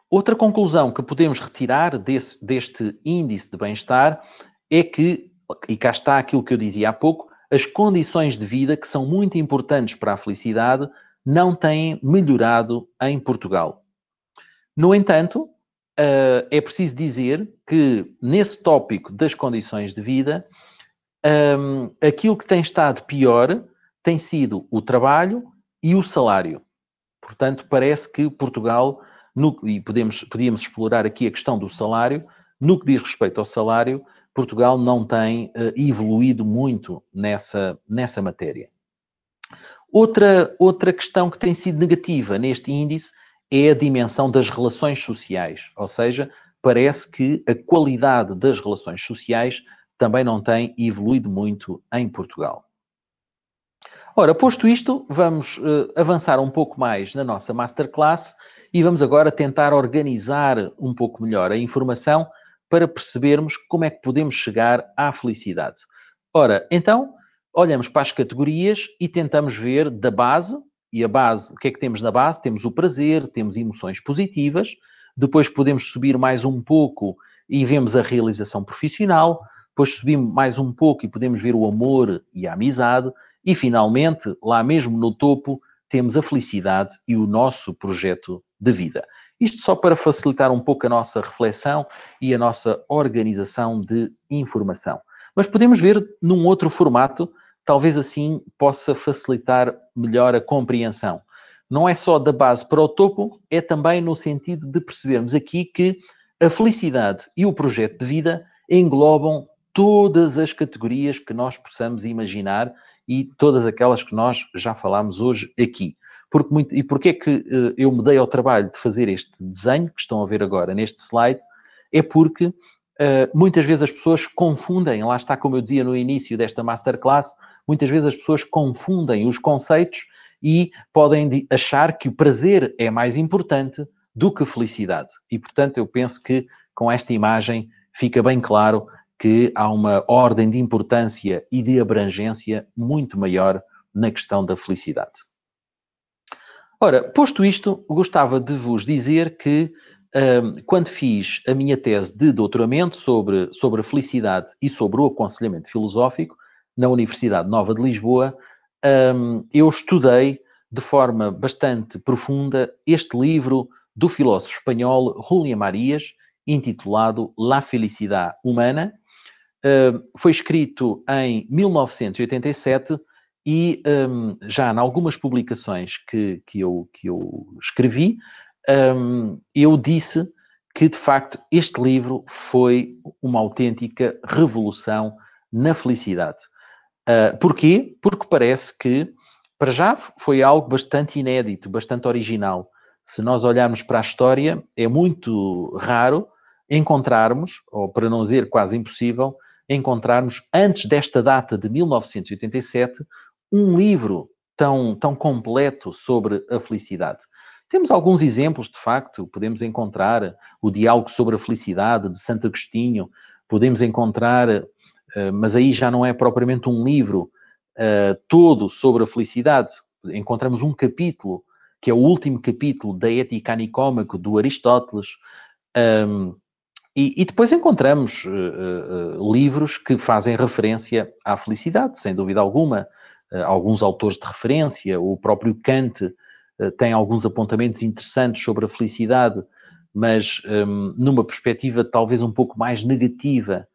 Outra conclusão que podemos retirar deste índice de bem-estar é que, e cá está aquilo que eu dizia há pouco, as condições de vida, que são muito importantes para a felicidade, não têm melhorado em Portugal. No entanto, é preciso dizer que, nesse tópico das condições de vida, aquilo que tem estado pior tem sido o trabalho e o salário. Portanto, parece que Portugal, e podíamos explorar aqui a questão do salário, no que diz respeito ao salário, Portugal não tem evoluído muito nessa matéria. Outra questão que tem sido negativa neste índice é a dimensão das relações sociais, ou seja, parece que a qualidade das relações sociais também não tem evoluído muito em Portugal. Ora, posto isto, vamos avançar um pouco mais na nossa masterclass e vamos agora tentar organizar um pouco melhor a informação para percebermos como é que podemos chegar à felicidade. Ora, então, olhamos para as categorias e tentamos ver da base, e a base, o que é que temos na base? Temos o prazer, temos emoções positivas, depois podemos subir mais um pouco e vemos a realização profissional, depois subimos mais um pouco e podemos ver o amor e a amizade, e, finalmente, lá mesmo no topo, temos a felicidade e o nosso projeto de vida. Isto só para facilitar um pouco a nossa reflexão e a nossa organização de informação. Mas podemos ver num outro formato, talvez assim possa facilitar melhor a compreensão. Não é só da base para o topo, é também no sentido de percebermos aqui que a felicidade e o projeto de vida englobam todas as categorias que nós possamos imaginar e todas aquelas que nós já falámos hoje aqui. E porquê é que eu me dei ao trabalho de fazer este desenho, que estão a ver agora neste slide, é porque muitas vezes as pessoas confundem, lá está como eu dizia no início desta masterclass, muitas vezes as pessoas confundem os conceitos e podem achar que o prazer é mais importante do que a felicidade. E, portanto, eu penso que com esta imagem fica bem claro que há uma ordem de importância e de abrangência muito maior na questão da felicidade. Ora, posto isto, gostava de vos dizer que quando fiz a minha tese de doutoramento sobre a felicidade e sobre o aconselhamento filosófico na Universidade Nova de Lisboa, eu estudei de forma bastante profunda este livro do filósofo espanhol Julián Marías, intitulado La Felicidad Humana. Foi escrito em 1987 e já em algumas publicações que eu escrevi, eu disse que, de facto, este livro foi uma autêntica revolução na felicidade. Porquê? Porque parece que, para já, foi algo bastante inédito, bastante original. Se nós olharmos para a história, é muito raro encontrarmos, ou para não dizer quase impossível, encontrarmos, antes desta data de 1987, um livro tão completo sobre a felicidade. Temos alguns exemplos, de facto, podemos encontrar o Diálogo sobre a Felicidade, de Santo Agostinho, podemos encontrar, mas aí já não é propriamente um livro todo sobre a felicidade. Encontramos um capítulo, que é o último capítulo da Ética Nicômaco, do Aristóteles, e depois encontramos livros que fazem referência à felicidade, sem dúvida alguma. Alguns autores de referência, o próprio Kant tem alguns apontamentos interessantes sobre a felicidade, mas numa perspectiva talvez um pouco mais negativa,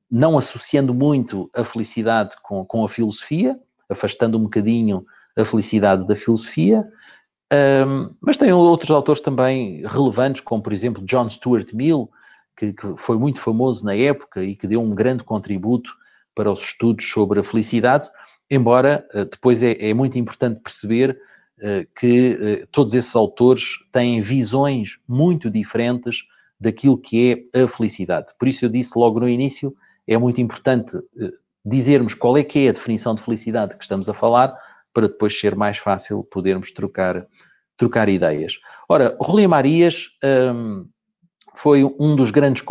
não associando muito a felicidade com a filosofia, afastando um bocadinho a felicidade da filosofia, mas tem outros autores também relevantes, como por exemplo John Stuart Mill, que foi muito famoso na época e que deu um grande contributo para os estudos sobre a felicidade, embora depois é muito importante perceber que todos esses autores têm visões muito diferentes daquilo que é a felicidade. Por isso eu disse logo no início, é muito importante dizermos qual é que é a definição de felicidade que estamos a falar, para depois ser mais fácil podermos trocar ideias. Ora, Rolim Marias foi um dos grandes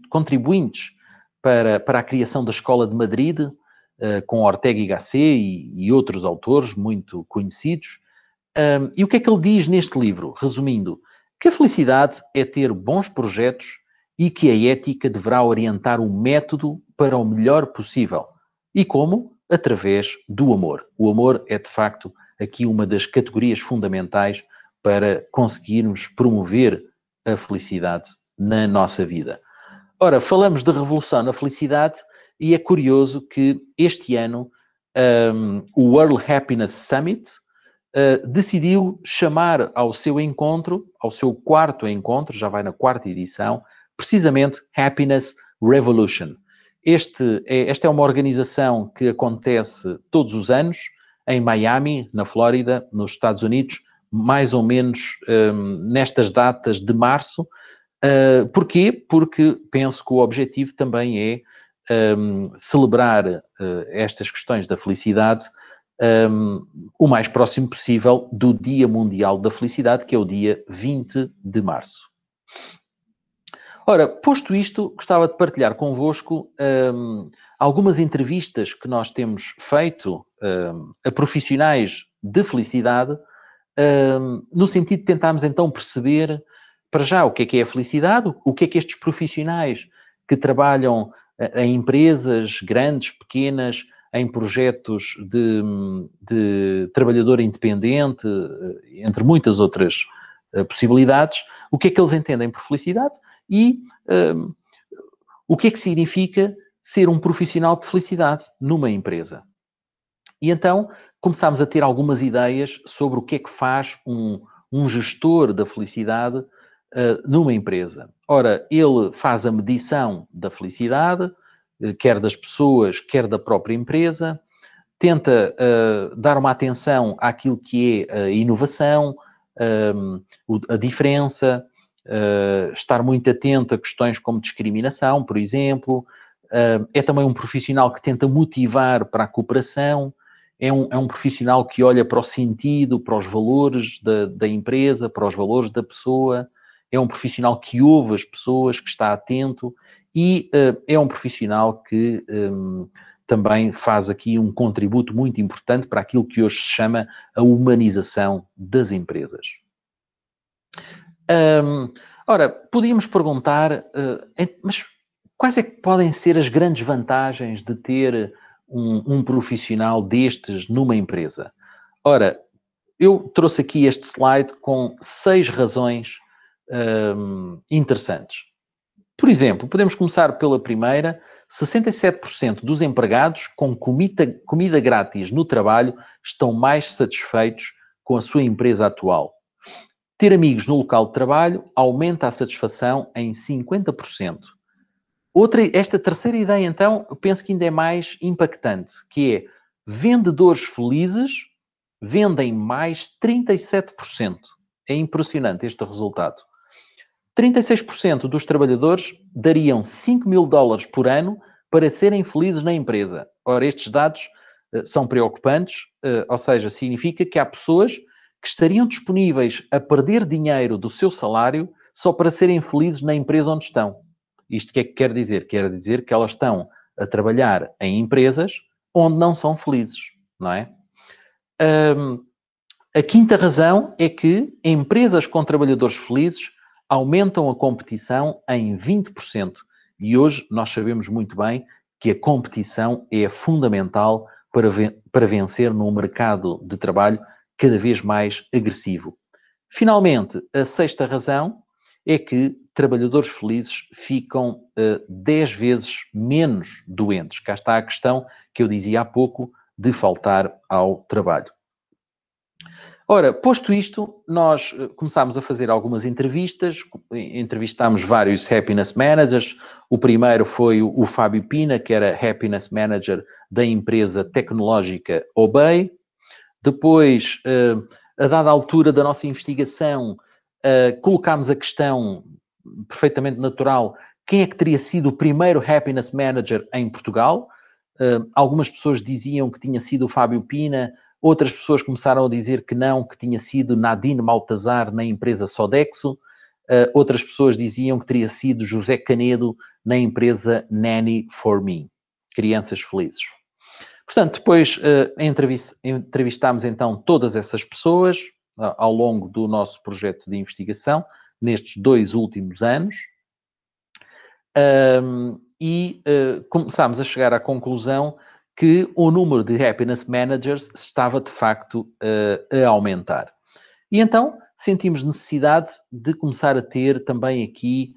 contribuintes para a criação da Escola de Madrid, com Ortega y Gasset e outros autores muito conhecidos. E o que é que ele diz neste livro? Resumindo, que a felicidade é ter bons projetos e que a ética deverá orientar o método para o melhor possível. E como? Através do amor. O amor é, de facto, aqui uma das categorias fundamentais para conseguirmos promover a felicidade na nossa vida. Ora, falamos de revolução na felicidade e é curioso que este ano o World Happiness Summit decidiu chamar ao seu encontro, ao seu quarto encontro, já vai na quarta edição, precisamente Happiness Revolution. Esta é uma organização que acontece todos os anos em Miami, na Flórida, nos Estados Unidos, mais ou menos nestas datas de março. Porquê? Porque penso que o objetivo também é celebrar estas questões da felicidade o mais próximo possível do Dia Mundial da Felicidade, que é o dia 20 de março. Ora, posto isto, gostava de partilhar convosco algumas entrevistas que nós temos feito a profissionais de felicidade, no sentido de tentarmos então perceber, para já, o que é a felicidade, o que é que estes profissionais que trabalham em empresas grandes, pequenas, em projetos de trabalhador independente, entre muitas outras possibilidades, o que é que eles entendem por felicidade e o que é que significa ser um profissional de felicidade numa empresa. E então começámos a ter algumas ideias sobre o que é que faz um gestor da felicidade numa empresa. Ora, ele faz a medição da felicidade, quer das pessoas, quer da própria empresa, tenta dar uma atenção àquilo que é a inovação, a diferença, estar muito atento a questões como discriminação, por exemplo. É também um profissional que tenta motivar para a cooperação, é um profissional que olha para o sentido, para os valores da empresa, para os valores da pessoa, é um profissional que ouve as pessoas, que está atento e é um profissional que também faz aqui um contributo muito importante para aquilo que hoje se chama a humanização das empresas. Ora, podíamos perguntar, mas quais é que podem ser as grandes vantagens de ter um profissional destes numa empresa? Ora, eu trouxe aqui este slide com 6 razões interessantes. Por exemplo, podemos começar pela primeira. 67% dos empregados com comida grátis no trabalho estão mais satisfeitos com a sua empresa atual. Ter amigos no local de trabalho aumenta a satisfação em 50%. Esta terceira ideia, então, eu penso que ainda é mais impactante, que é vendedores felizes vendem mais 37%. É impressionante este resultado. 36% dos trabalhadores dariam $5.000 por ano para serem felizes na empresa. Ora, estes dados são preocupantes, ou seja, significa que há pessoas que estariam disponíveis a perder dinheiro do seu salário só para serem felizes na empresa onde estão. Isto o que é que quer dizer? Quer dizer que elas estão a trabalhar em empresas onde não são felizes, não é? A quinta razão é que empresas com trabalhadores felizes aumentam a competição em 20%. E hoje nós sabemos muito bem que a competição é fundamental para vencer num mercado de trabalho cada vez mais agressivo. Finalmente, a sexta razão é que trabalhadores felizes ficam 10 vezes menos doentes. Cá está a questão que eu dizia há pouco de faltar ao trabalho. Ora, posto isto, nós começámos a fazer algumas entrevistas, entrevistámos vários Happiness Managers. O primeiro foi o Fábio Pina, que era Happiness Manager da empresa tecnológica Obey. Depois, a dada altura da nossa investigação, colocámos a questão perfeitamente natural: quem é que teria sido o primeiro Happiness Manager em Portugal? Algumas pessoas diziam que tinha sido o Fábio Pina, outras pessoas começaram a dizer que não, que tinha sido Nadine Baltazar na empresa Sodexo, outras pessoas diziam que teria sido José Canedo na empresa Nanny for Me, Crianças Felizes. Portanto, depois entrevistámos então todas essas pessoas ao longo do nosso projeto de investigação, nestes 2 últimos anos, e começámos a chegar à conclusão que o número de Happiness Managers estava, de facto, a aumentar. E então sentimos necessidade de começar a ter também aqui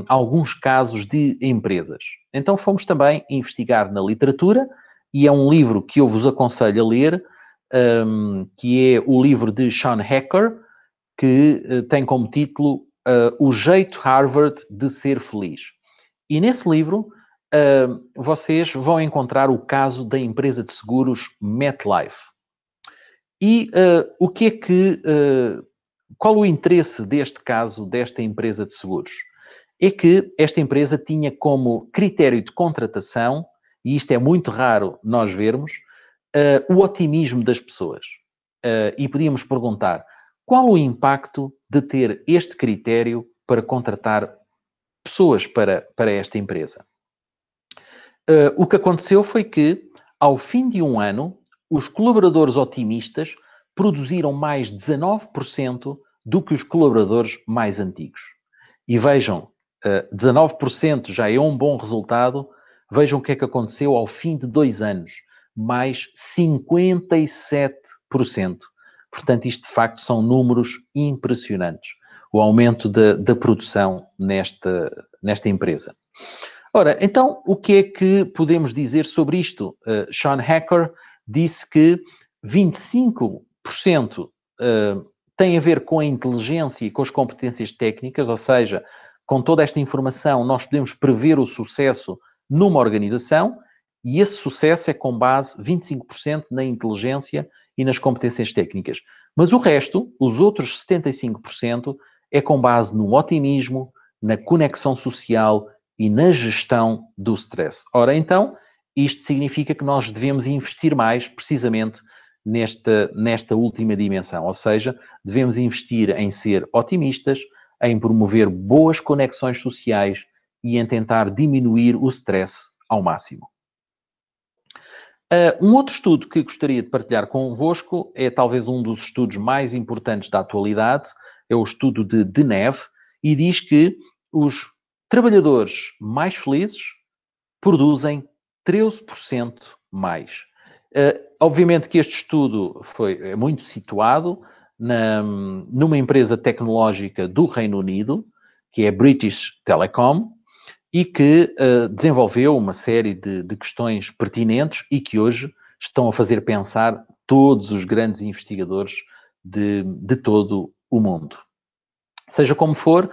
alguns casos de empresas. Então fomos também investigar na literatura, e é um livro que eu vos aconselho a ler, que é o livro de Shawn Achor, que tem como título O Jeito Harvard de Ser Feliz. E nesse livro vocês vão encontrar o caso da empresa de seguros MetLife. E o que é que... qual o interesse deste caso, desta empresa de seguros? É que esta empresa tinha como critério de contratação, e isto é muito raro nós vermos, o otimismo das pessoas. E podíamos perguntar, qual o impacto de ter este critério para contratar pessoas para esta empresa? O que aconteceu foi que, ao fim de um ano, os colaboradores otimistas produziram mais 19% do que os colaboradores mais antigos. E vejam, 19% já é um bom resultado. Vejam o que é que aconteceu ao fim de 2 anos. Mais 57%. Portanto, isto de facto são números impressionantes. O aumento da produção nesta empresa. Ora, então, o que é que podemos dizer sobre isto? Shawn Achor disse que 25% tem a ver com a inteligência e com as competências técnicas, ou seja, com toda esta informação nós podemos prever o sucesso numa organização, e esse sucesso é com base 25% na inteligência e nas competências técnicas. Mas o resto, os outros 75%, é com base no otimismo, na conexão social e na gestão do stress. Ora, então, isto significa que nós devemos investir mais precisamente nesta última dimensão, ou seja, devemos investir em ser otimistas, em promover boas conexões sociais e em tentar diminuir o stress ao máximo. Um outro estudo que gostaria de partilhar convosco é talvez um dos estudos mais importantes da atualidade, é o estudo de Deneve, e diz que os trabalhadores mais felizes produzem 13% mais. Obviamente que este estudo é muito situado numa empresa tecnológica do Reino Unido, que é British Telecom, e que desenvolveu uma série de questões pertinentes e que hoje estão a fazer pensar todos os grandes investigadores de todo o mundo. Seja como for,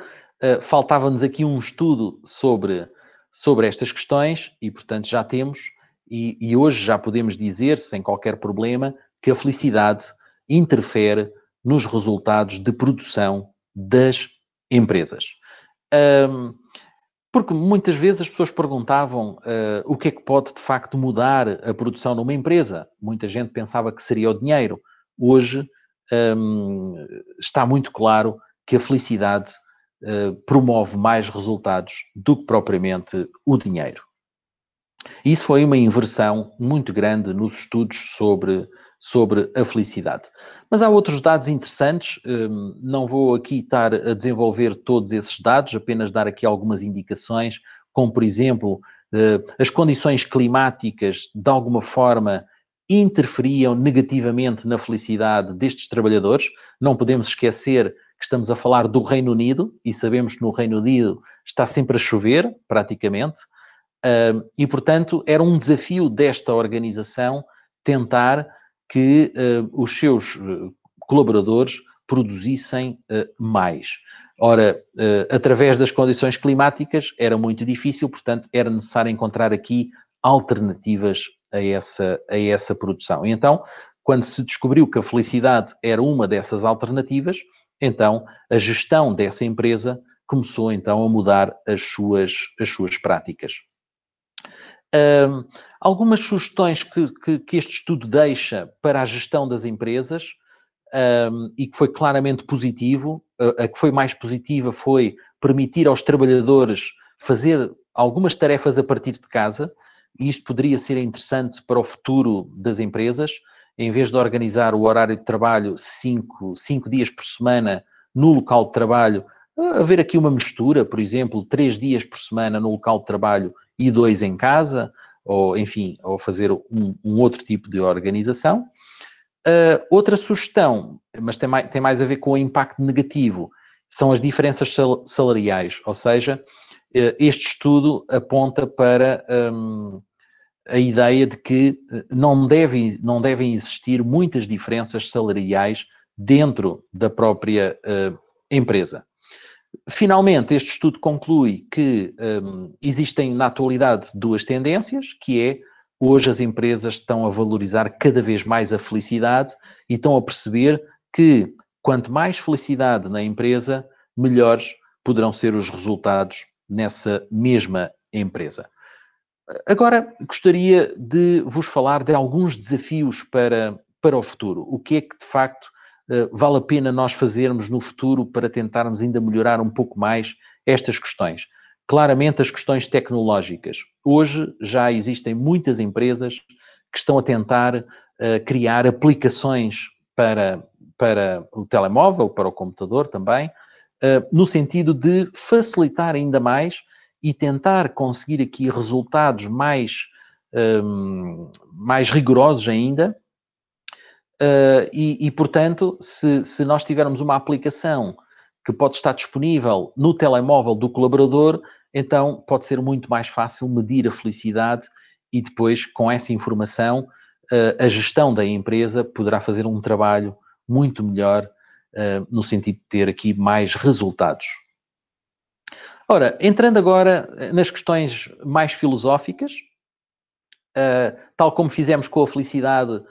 faltava-nos aqui um estudo sobre estas questões e, portanto, já temos, e hoje já podemos dizer, sem qualquer problema, que a felicidade interfere nos resultados de produção das empresas. Porque muitas vezes as pessoas perguntavam o que é que pode, de facto, mudar a produção numa empresa. Muita gente pensava que seria o dinheiro. Hoje está muito claro que a felicidade promove mais resultados do que propriamente o dinheiro. Isso foi uma inversão muito grande nos estudos sobre a felicidade. Mas há outros dados interessantes, não vou aqui estar a desenvolver todos esses dados, apenas dar aqui algumas indicações, como, por exemplo, as condições climáticas, de alguma forma, interferiam negativamente na felicidade destes trabalhadores. Não podemos esquecer que estamos a falar do Reino Unido, e sabemos que no Reino Unido está sempre a chover, praticamente, e, portanto, era um desafio desta organização tentar que os seus colaboradores produzissem mais. Ora, através das condições climáticas era muito difícil, portanto, era necessário encontrar aqui alternativas a essa produção. E então, quando se descobriu que a felicidade era uma dessas alternativas, então a gestão dessa empresa começou então a mudar as suas práticas. Algumas sugestões que este estudo deixa para a gestão das empresas, e que foi claramente positivo, a que foi mais positiva foi permitir aos trabalhadores fazer algumas tarefas a partir de casa, e isto poderia ser interessante para o futuro das empresas. Em vez de organizar o horário de trabalho 5 dias por semana no local de trabalho, haver aqui uma mistura, por exemplo, 3 dias por semana no local de trabalho e 2 em casa, ou enfim, ou fazer um outro tipo de organização. Outra sugestão, mas tem mais a ver com o impacto negativo, são as diferenças salariais, ou seja, este estudo aponta para a ideia de que não devem existir muitas diferenças salariais dentro da própria empresa. Finalmente, este estudo conclui que existem na atualidade 2 tendências, que é, hoje as empresas estão a valorizar cada vez mais a felicidade e estão a perceber que quanto mais felicidade na empresa, melhores poderão ser os resultados nessa mesma empresa. Agora, gostaria de vos falar de alguns desafios para o futuro. O que é que, de facto, vale a pena nós fazermos no futuro para tentarmos ainda melhorar um pouco mais estas questões? Claramente, as questões tecnológicas. Hoje já existem muitas empresas que estão a tentar criar aplicações para o telemóvel, para o computador também, no sentido de facilitar ainda mais e tentar conseguir aqui resultados mais rigorosos ainda. Portanto, se nós tivermos uma aplicação que pode estar disponível no telemóvel do colaborador, então pode ser muito mais fácil medir a felicidade e depois, com essa informação, a gestão da empresa poderá fazer um trabalho muito melhor no sentido de ter aqui mais resultados. Ora, entrando agora nas questões mais filosóficas, tal como fizemos com a felicidade,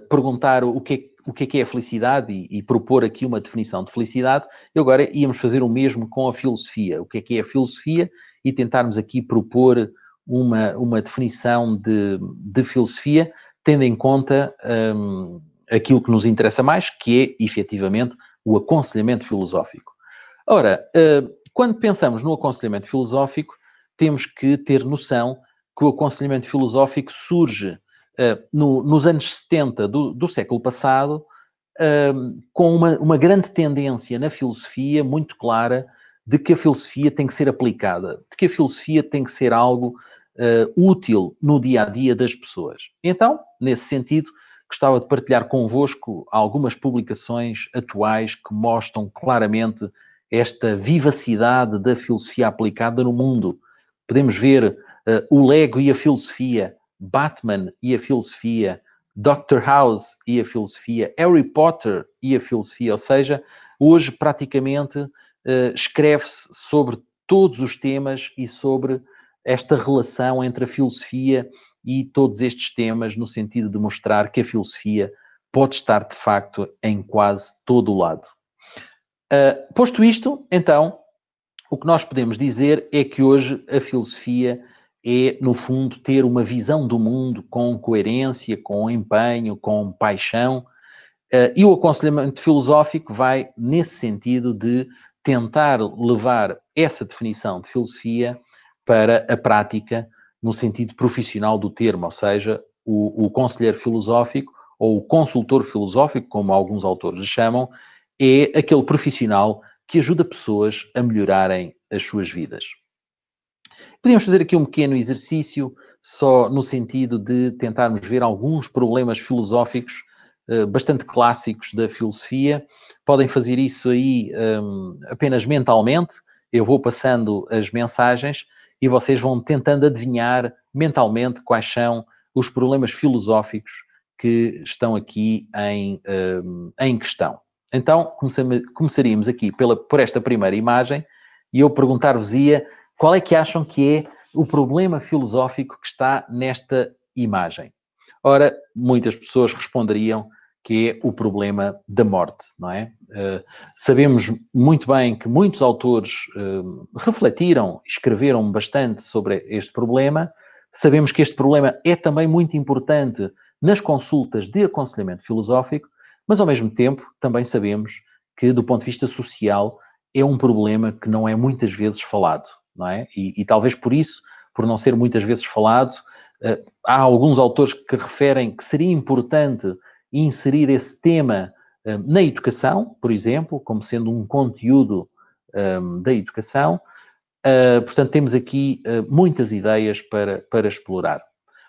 perguntar o que é a felicidade e propor aqui uma definição de felicidade, e agora íamos fazer o mesmo com a filosofia. O que é a filosofia e tentarmos aqui propor uma definição de filosofia, tendo em conta aquilo que nos interessa mais, que é, efetivamente, o aconselhamento filosófico. Ora, quando pensamos no aconselhamento filosófico, temos que ter noção que o aconselhamento filosófico surge nos anos 70 do século passado, com uma grande tendência na filosofia muito clara de que a filosofia tem que ser aplicada, de que a filosofia tem que ser algo útil no dia-a-dia das pessoas. Então, nesse sentido, gostava de partilhar convosco algumas publicações atuais que mostram claramente esta vivacidade da filosofia aplicada no mundo. Podemos ver o Lego e a filosofia, Batman e a filosofia, Dr. House e a filosofia, Harry Potter e a filosofia, ou seja, hoje praticamente escreve-se sobre todos os temas e sobre esta relação entre a filosofia e todos estes temas, no sentido de mostrar que a filosofia pode estar, de facto, em quase todo o lado. Posto isto, então, o que nós podemos dizer é que hoje a filosofia é, no fundo, ter uma visão do mundo com coerência, com empenho, com paixão, e o aconselhamento filosófico vai nesse sentido de tentar levar essa definição de filosofia para a prática no sentido profissional do termo, ou seja, o conselheiro filosófico ou o consultor filosófico, como alguns autores chamam, é aquele profissional que ajuda pessoas a melhorarem as suas vidas. Podíamos fazer aqui um pequeno exercício, só no sentido de tentarmos ver alguns problemas filosóficos bastante clássicos da filosofia. Podem fazer isso aí apenas mentalmente. Eu vou passando as mensagens e vocês vão tentando adivinhar mentalmente quais são os problemas filosóficos que estão aqui em questão. Então, começaríamos aqui por esta primeira imagem e eu perguntar-vos-ia qual é que acham que é o problema filosófico que está nesta imagem. Ora, muitas pessoas responderiam que é o problema da morte, não é? Sabemos muito bem que muitos autores refletiram, escreveram bastante sobre este problema. Sabemos que este problema é também muito importante nas consultas de aconselhamento filosófico, mas ao mesmo tempo também sabemos que, do ponto de vista social, é um problema que não é muitas vezes falado, não é? E talvez por isso, por não ser muitas vezes falado, há alguns autores que referem que seria importante inserir esse tema na educação, por exemplo, como sendo um conteúdo da educação. Portanto, temos aqui muitas ideias para explorar.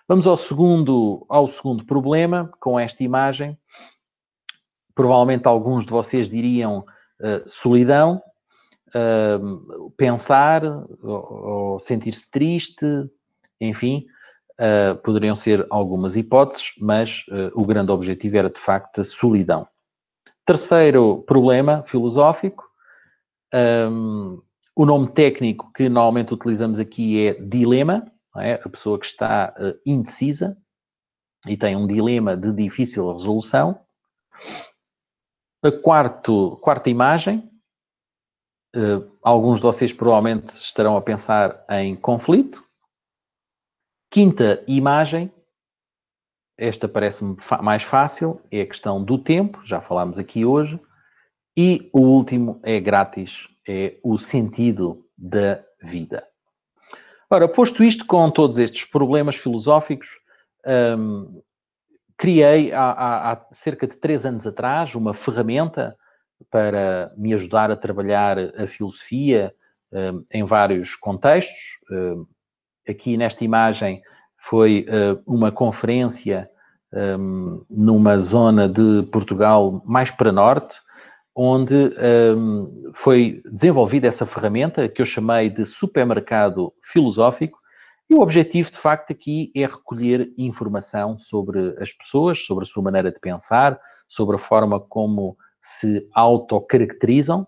Vamos ao segundo problema, com esta imagem. Provavelmente alguns de vocês diriam solidão, pensar ou sentir-se triste, enfim, poderiam ser algumas hipóteses, mas o grande objetivo era, de facto, a solidão. Terceiro problema filosófico, o nome técnico que normalmente utilizamos aqui é dilema, não é? A pessoa que está indecisa e tem um dilema de difícil resolução. A quarta imagem, alguns de vocês provavelmente estarão a pensar em conflito. Quinta imagem, esta parece-me mais fácil, é a questão do tempo, já falámos aqui hoje. E o último é grátis, é o sentido da vida. Ora, posto isto com todos estes problemas filosóficos, criei há cerca de 3 anos atrás uma ferramenta para me ajudar a trabalhar a filosofia em vários contextos. Aqui nesta imagem foi uma conferência numa zona de Portugal mais para norte, onde foi desenvolvida essa ferramenta que eu chamei de supermercado filosófico. E o objetivo, de facto, aqui é recolher informação sobre as pessoas, sobre a sua maneira de pensar, sobre a forma como se autocaracterizam.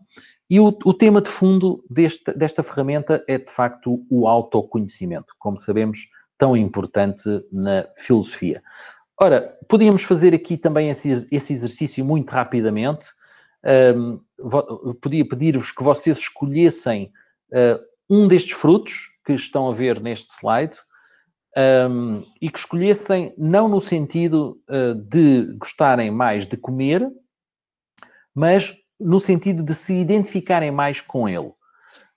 E o tema de fundo desta ferramenta é, de facto, o autoconhecimento, como sabemos, tão importante na filosofia. Ora, podíamos fazer aqui também esse exercício muito rapidamente. Podia pedir-vos que vocês escolhessem um destes frutos que estão a ver neste slide e que escolhessem não no sentido de gostarem mais de comer, mas no sentido de se identificarem mais com ele.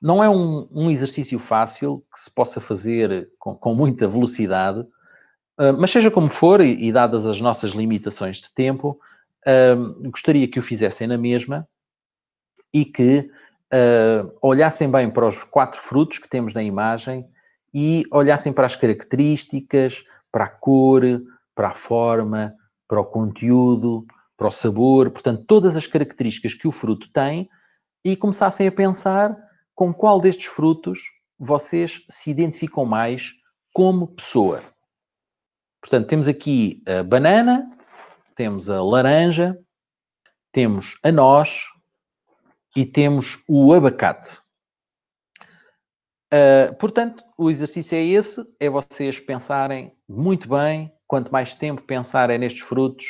Não é um exercício fácil que se possa fazer com muita velocidade, mas seja como for, e dadas as nossas limitações de tempo, gostaria que o fizessem na mesma e que olhassem bem para os 4 frutos que temos na imagem e olhassem para as características, para a cor, para a forma, para o conteúdo, para o sabor, portanto, todas as características que o fruto tem e começassem a pensar com qual destes frutos vocês se identificam mais como pessoa. Portanto, temos aqui a banana, temos a laranja, temos a noz e temos o abacate. Portanto, o exercício é esse, é vocês pensarem muito bem, quanto mais tempo pensarem nestes frutos,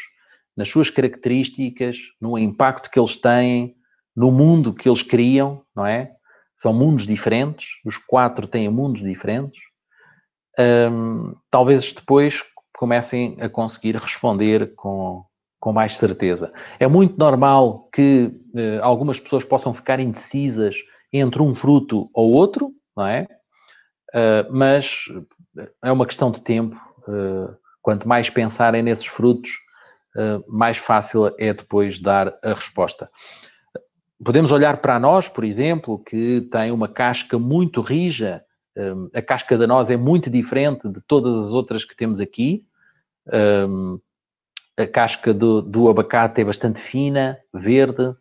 nas suas características, no impacto que eles têm, no mundo que eles criam, não é? São mundos diferentes, os 4 têm mundos diferentes. Talvez depois comecem a conseguir responder com mais certeza. É muito normal que algumas pessoas possam ficar indecisas entre um fruto ou outro, não é? Mas é uma questão de tempo. Quanto mais pensarem nesses frutos, mais fácil é depois dar a resposta. Podemos olhar para nós, por exemplo, que tem uma casca muito rija A casca da noz é muito diferente de todas as outras que temos aqui. A casca do abacate é bastante fina, verde.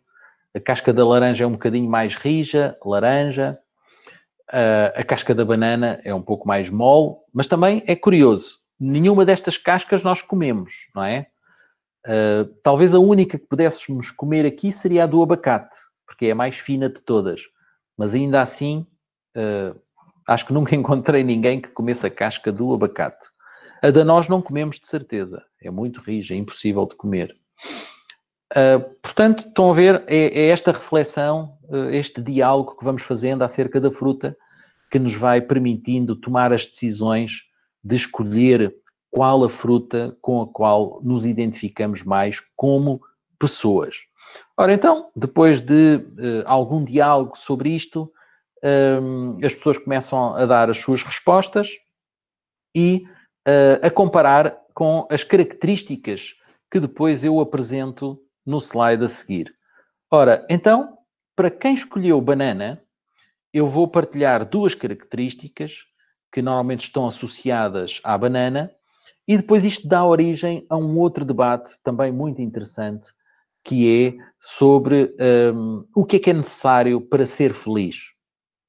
A casca da laranja é um bocadinho mais rija, laranja. A casca da banana é um pouco mais mole, mas também é curioso. Nenhuma destas cascas nós comemos, não é? Talvez a única que pudéssemos comer aqui seria a do abacate, porque é a mais fina de todas. Mas ainda assim, acho que nunca encontrei ninguém que comesse a casca do abacate. A da noz não comemos de certeza. É muito rija, é impossível de comer. Portanto, estão a ver, é esta reflexão, este diálogo que vamos fazendo acerca da fruta que nos vai permitindo tomar as decisões de escolher qual a fruta com a qual nos identificamos mais como pessoas. Ora, então, depois de algum diálogo sobre isto, as pessoas começam a dar as suas respostas e a comparar com as características que depois eu apresento no slide a seguir. Ora, então, para quem escolheu banana, eu vou partilhar duas características que normalmente estão associadas à banana e depois isto dá origem a um outro debate também muito interessante, que é sobre o que é necessário para ser feliz.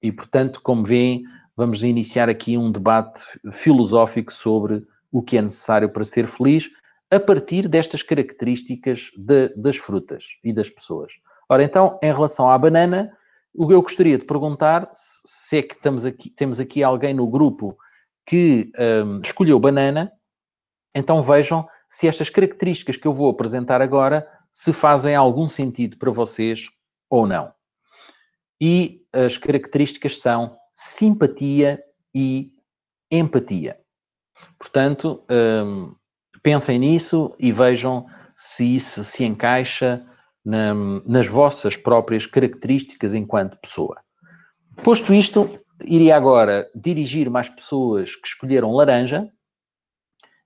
E, portanto, como veem, vamos iniciar aqui um debate filosófico sobre o que é necessário para ser feliz a partir destas características das frutas e das pessoas. Ora, então, em relação à banana, o que eu gostaria de perguntar, se é que temos aqui alguém no grupo que escolheu banana, então vejam se estas características que eu vou apresentar agora se fazem algum sentido para vocês ou não. E as características são simpatia e empatia. Portanto, pensem nisso e vejam se isso se encaixa nas vossas próprias características enquanto pessoa. Posto isto, iria agora dirigir-me às pessoas que escolheram laranja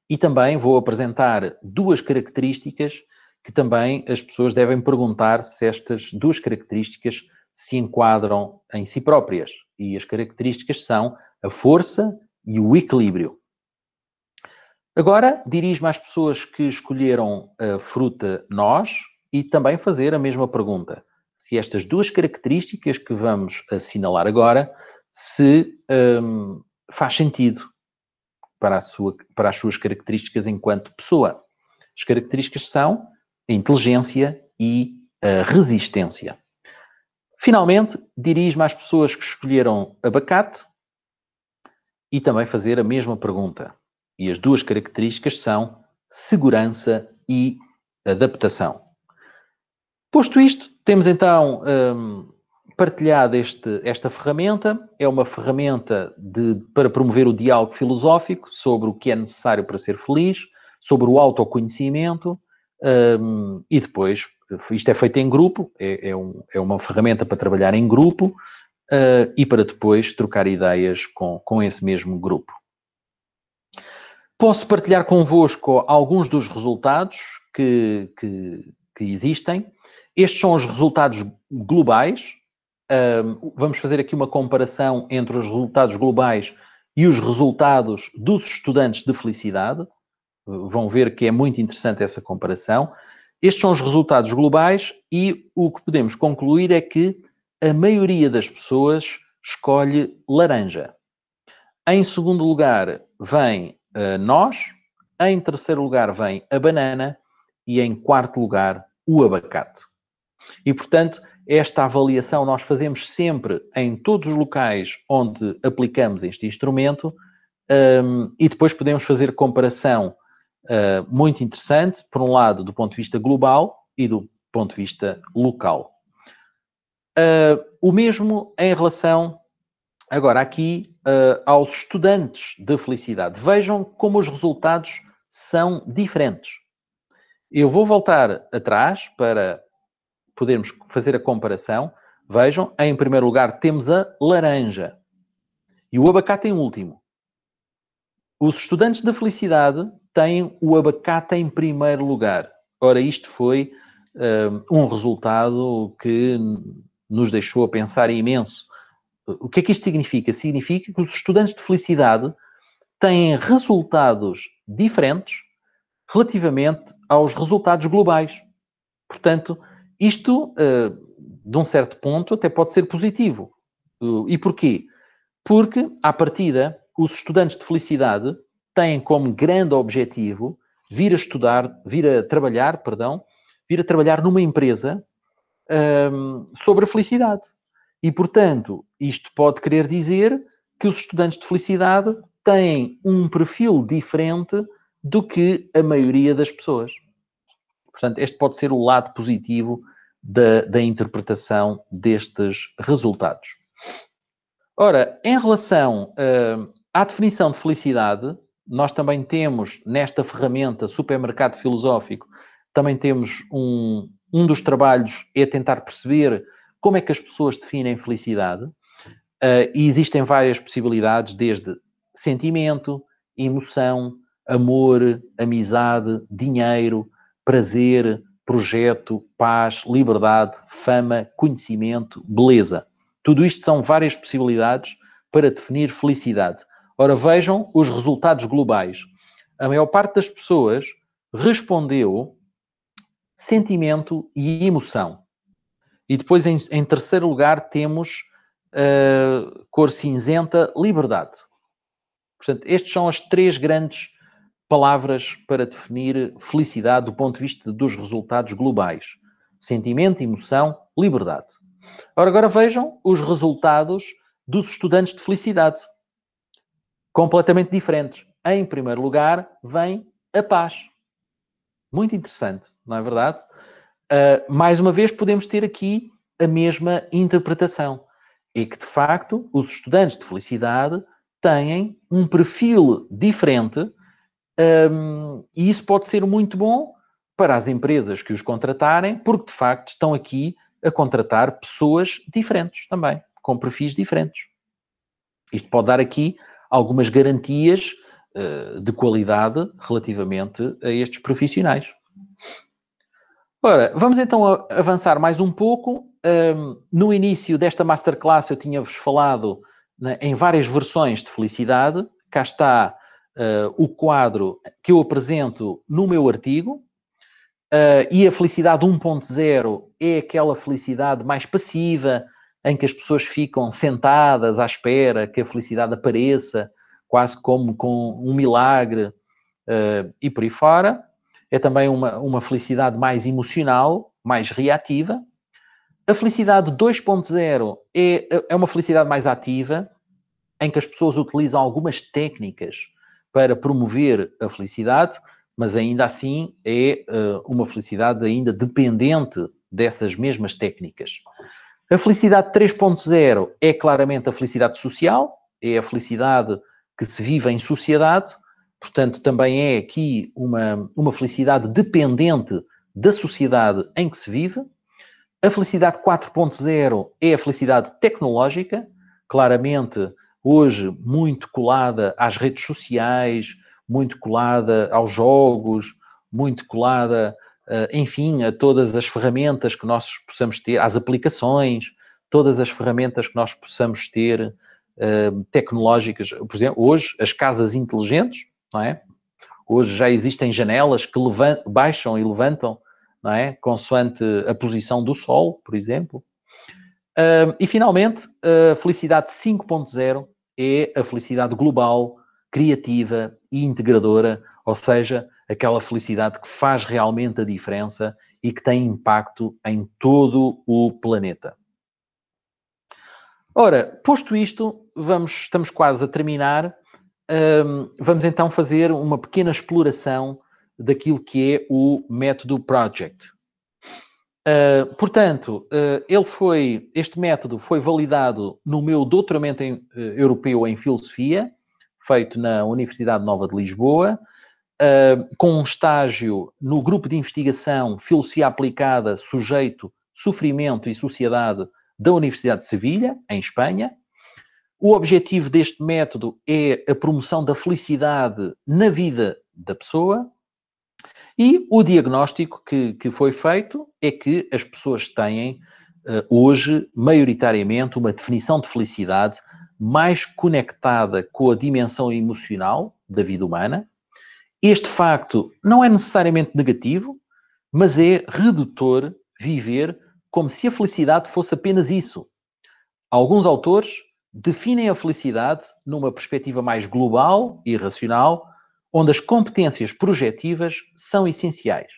e também vou apresentar duas características que também as pessoas devem perguntar se estas duas características se enquadram em si próprias. E as características são a força e o equilíbrio. Agora, dirijo-me às pessoas que escolheram a fruta noz e também fazer a mesma pergunta. Se estas duas características que vamos assinalar agora se faz sentido para as suas características enquanto pessoa. As características são a inteligência e a resistência. Finalmente, dirijo-me às pessoas que escolheram abacate e também fazer a mesma pergunta. E as duas características são segurança e adaptação. Posto isto, temos então partilhado esta ferramenta. É uma ferramenta para promover o diálogo filosófico sobre o que é necessário para ser feliz, sobre o autoconhecimento e depois, isto é feito em grupo, é uma ferramenta para trabalhar em grupo e para depois trocar ideias com esse mesmo grupo. Posso partilhar convosco alguns dos resultados que existem. Estes são os resultados globais. Vamos fazer aqui uma comparação entre os resultados globais e os resultados dos estudantes de felicidade. Vão ver que é muito interessante essa comparação. Estes são os resultados globais e o que podemos concluir é que a maioria das pessoas escolhe laranja. Em segundo lugar, vem a noz. Em terceiro lugar, vem a banana. E em quarto lugar, o abacate. E, portanto, esta avaliação nós fazemos sempre em todos os locais onde aplicamos este instrumento e depois podemos fazer comparação muito interessante, por um lado, do ponto de vista global e do ponto de vista local. O mesmo em relação, agora aqui, aos estudantes de felicidade. Vejam como os resultados são diferentes. Eu vou voltar atrás para podermos fazer a comparação. Vejam, em primeiro lugar temos a laranja e o abacate em último. Os estudantes da felicidade têm o abacate em primeiro lugar. Ora, isto foi um resultado que nos deixou a pensar imenso. O que é que isto significa? Significa que os estudantes de felicidade têm resultados diferentes relativamente aos resultados globais. Portanto, isto, de um certo ponto, até pode ser positivo. E porquê? Porque, à partida, os estudantes de felicidade têm como grande objetivo vir a trabalhar numa empresa sobre a felicidade. E, portanto, isto pode querer dizer que os estudantes de felicidade têm um perfil diferente do que a maioria das pessoas. Portanto, este pode ser o lado positivo da interpretação destes resultados. Ora, em relação à definição de felicidade, nós também temos, nesta ferramenta Supermercado Filosófico, também temos um dos trabalhos é tentar perceber como é que as pessoas definem felicidade. E existem várias possibilidades, desde sentimento, emoção, amor, amizade, dinheiro, prazer, projeto, paz, liberdade, fama, conhecimento, beleza. Tudo isto são várias possibilidades para definir felicidade. Ora, vejam os resultados globais. A maior parte das pessoas respondeu sentimento e emoção. E depois, em terceiro lugar, temos cor cinzenta, liberdade. Portanto, estas são as três grandes palavras para definir felicidade do ponto de vista dos resultados globais. Sentimento, emoção, liberdade. Ora, agora vejam os resultados dos estudantes de felicidade. Completamente diferentes. Em primeiro lugar, vem a paz. Muito interessante, não é verdade? Mais uma vez, podemos ter aqui a mesma interpretação. É que, de facto, os estudantes de felicidade têm um perfil diferente e isso pode ser muito bom para as empresas que os contratarem, porque, de facto, estão aqui a contratar pessoas diferentes também, com perfis diferentes. Isto pode dar aqui algumas garantias de qualidade relativamente a estes profissionais. Ora, vamos então avançar mais um pouco. No início desta masterclass eu tinha-vos falado em várias versões de felicidade. Cá está o quadro que eu apresento no meu artigo. E a felicidade 1.0 é aquela felicidade mais passiva, em que as pessoas ficam sentadas à espera que a felicidade apareça, quase como com um milagre, e por aí fora. É também uma felicidade mais emocional, mais reativa. A felicidade 2.0 é uma felicidade mais ativa, em que as pessoas utilizam algumas técnicas para promover a felicidade, mas ainda assim é uma felicidade ainda dependente dessas mesmas técnicas. A felicidade 3.0 é claramente a felicidade social, é a felicidade que se vive em sociedade. Portanto, também é aqui uma felicidade dependente da sociedade em que se vive. A felicidade 4.0 é a felicidade tecnológica, claramente hoje muito colada às redes sociais, muito colada aos jogos, muito colada, enfim, a todas as ferramentas que nós possamos ter, às aplicações, todas as ferramentas que nós possamos ter tecnológicas. Por exemplo, hoje, as casas inteligentes, não é? Hoje já existem janelas que baixam e levantam, não é? Consoante a posição do Sol, por exemplo. E, finalmente, a felicidade 5.0 é a felicidade global, criativa e integradora, ou seja, aquela felicidade que faz realmente a diferença e que tem impacto em todo o planeta. Ora, posto isto, estamos quase a terminar. Vamos então fazer uma pequena exploração daquilo que é o método Project. Portanto, este método foi validado no meu doutoramento europeu em filosofia, feito na Universidade Nova de Lisboa, com um estágio no grupo de investigação Filosofia Aplicada, Sujeito, Sofrimento e Sociedade da Universidade de Sevilha, em Espanha. O objetivo deste método é a promoção da felicidade na vida da pessoa. E o diagnóstico que foi feito é que as pessoas têm hoje, maioritariamente, uma definição de felicidade mais conectada com a dimensão emocional da vida humana. Este facto não é necessariamente negativo, mas é redutor viver como se a felicidade fosse apenas isso. Alguns autores definem a felicidade numa perspectiva mais global e racional, onde as competências projetivas são essenciais,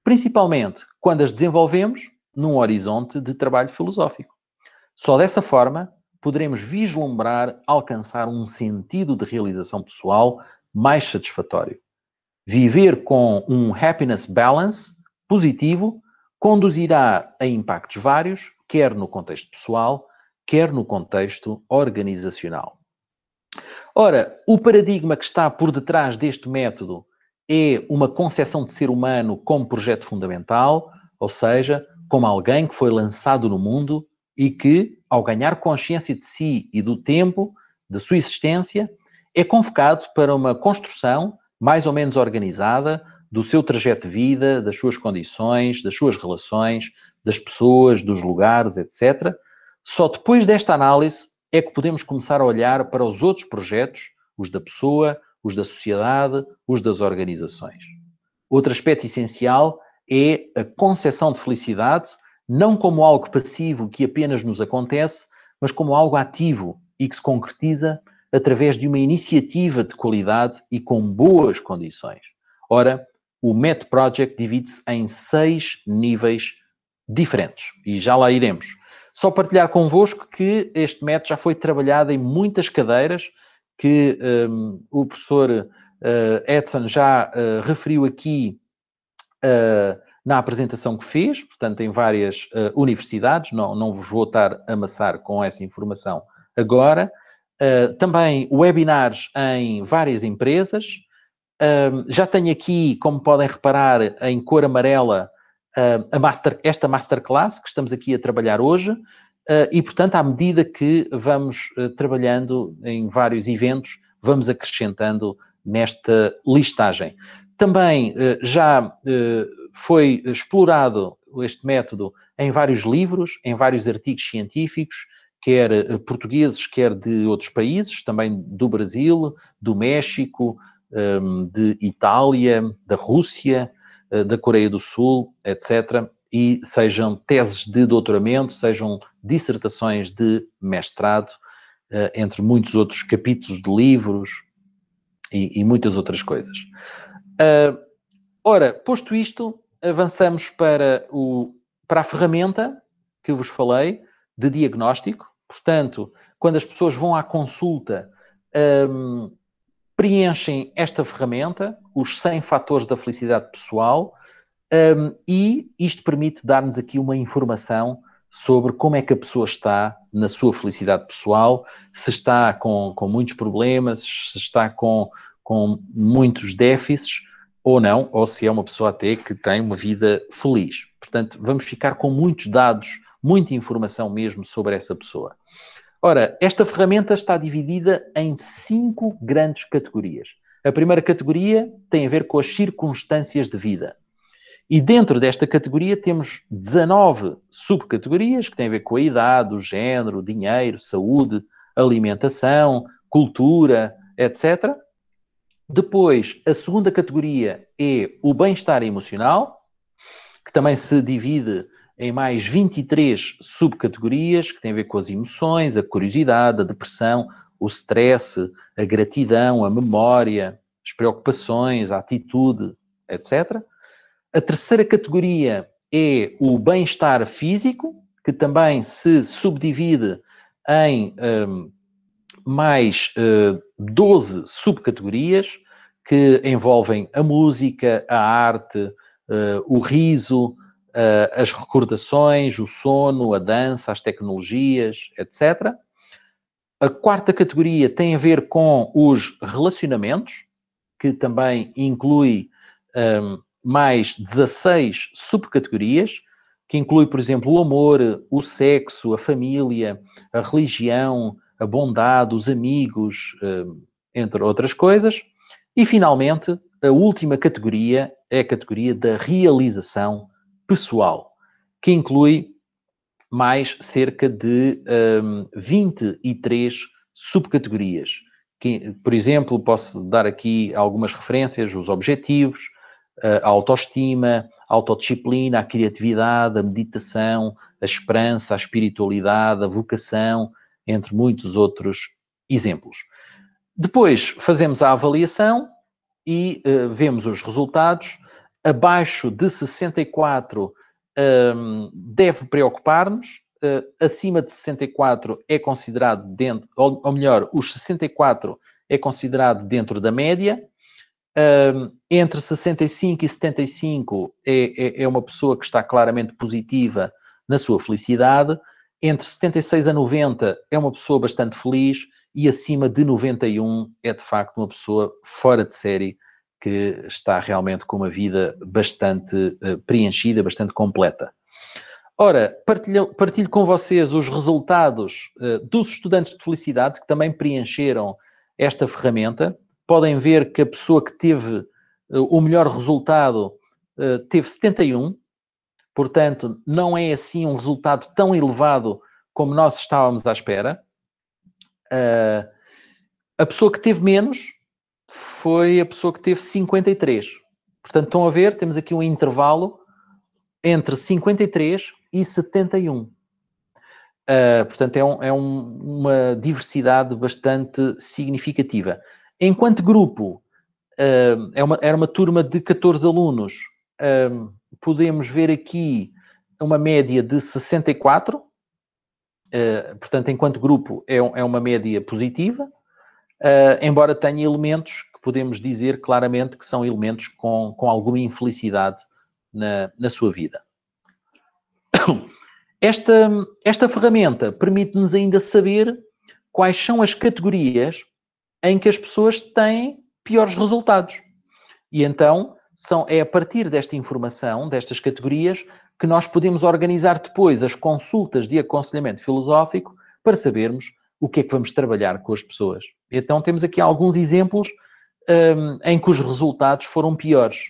principalmente quando as desenvolvemos num horizonte de trabalho filosófico. Só dessa forma poderemos vislumbrar alcançar um sentido de realização pessoal mais satisfatório. Viver com um happiness balance positivo conduzirá a impactos vários, quer no contexto pessoal, quer no contexto organizacional. Ora, o paradigma que está por detrás deste método é uma concepção de ser humano como projeto fundamental, ou seja, como alguém que foi lançado no mundo e que, ao ganhar consciência de si e do tempo, da sua existência, é convocado para uma construção mais ou menos organizada do seu trajeto de vida, das suas condições, das suas relações, das pessoas, dos lugares, etc. Só depois desta análise é que podemos começar a olhar para os outros projetos, os da pessoa, os da sociedade, os das organizações. Outro aspecto essencial é a concepção de felicidade, não como algo passivo que apenas nos acontece, mas como algo ativo e que se concretiza através de uma iniciativa de qualidade e com boas condições. Ora, o MET Project divide-se em 6 níveis diferentes e já lá iremos. Só partilhar convosco que este método já foi trabalhado em muitas cadeiras, que o professor Edson já referiu aqui na apresentação que fez, portanto, em várias universidades, não vos vou estar a amassar com essa informação agora. Também webinars em várias empresas. Já tenho aqui, como podem reparar, em cor amarela, esta masterclass que estamos aqui a trabalhar hoje. E, portanto, à medida que vamos trabalhando em vários eventos, vamos acrescentando nesta listagem. Também já foi explorado este método em vários livros, em vários artigos científicos, quer portugueses, quer de outros países, também do Brasil, do México, de Itália, da Rússia, da Coreia do Sul, etc., e sejam teses de doutoramento, sejam dissertações de mestrado, entre muitos outros capítulos de livros e muitas outras coisas. Ora, posto isto, avançamos para a ferramenta que eu vos falei, de diagnóstico. Portanto, quando as pessoas vão à consulta, preenchem esta ferramenta, os 100 fatores da felicidade pessoal, e isto permite dar-nos aqui uma informação sobre como é que a pessoa está na sua felicidade pessoal, se está com muitos problemas, se está com muitos déficits ou não, ou se é uma pessoa até que tem uma vida feliz. Portanto, vamos ficar com muitos dados, muita informação mesmo sobre essa pessoa. Ora, esta ferramenta está dividida em 5 grandes categorias. A primeira categoria tem a ver com as circunstâncias de vida. E dentro desta categoria temos 19 subcategorias que têm a ver com a idade, o género, o dinheiro, saúde, alimentação, cultura, etc. Depois, a segunda categoria é o bem-estar emocional, que também se divide em mais 23 subcategorias que têm a ver com as emoções, a curiosidade, a depressão, o stress, a gratidão, a memória, as preocupações, a atitude, etc. A terceira categoria é o bem-estar físico, que também se subdivide em mais 12 subcategorias, que envolvem a música, a arte, o riso, as recordações, o sono, a dança, as tecnologias, etc. A quarta categoria tem a ver com os relacionamentos, que também inclui mais 16 subcategorias, que inclui, por exemplo, o amor, o sexo, a família, a religião, a bondade, os amigos, entre outras coisas. E, finalmente, a última categoria é a categoria da realização pessoal, que inclui mais cerca de 23 subcategorias. Que, por exemplo, posso dar aqui algumas referências: os objetivos, a autoestima, a autodisciplina, a criatividade, a meditação, a esperança, a espiritualidade, a vocação, entre muitos outros exemplos. Depois fazemos a avaliação e vemos os resultados. Abaixo de 64 deve preocupar-nos. Acima de 64 é considerado dentro, ou melhor, os 64 é considerado dentro da média. Entre 65 e 75 é uma pessoa que está claramente positiva na sua felicidade. Entre 76 a 90 é uma pessoa bastante feliz. E acima de 91 é, de facto, uma pessoa fora de série que está realmente com uma vida bastante preenchida, bastante completa. Ora, partilho com vocês os resultados dos estudantes de felicidade que também preencheram esta ferramenta. Podem ver que a pessoa que teve o melhor resultado teve 71. Portanto, não é assim um resultado tão elevado como nós estávamos à espera. A pessoa que teve menos foi a pessoa que teve 53. Portanto, estão a ver, temos aqui um intervalo entre 53 e 71. Portanto, é uma diversidade bastante significativa. Enquanto grupo, era uma turma de 14 alunos. Podemos ver aqui uma média de 64. Portanto, enquanto grupo, é uma média positiva. Embora tenha elementos que podemos dizer claramente que são elementos com alguma infelicidade na sua vida. Esta ferramenta permite-nos ainda saber quais são as categorias em que as pessoas têm piores resultados. E então, é a partir desta informação, destas categorias, que nós podemos organizar depois as consultas de aconselhamento filosófico para sabermos o que é que vamos trabalhar com as pessoas. Então, temos aqui alguns exemplos em que os resultados foram piores.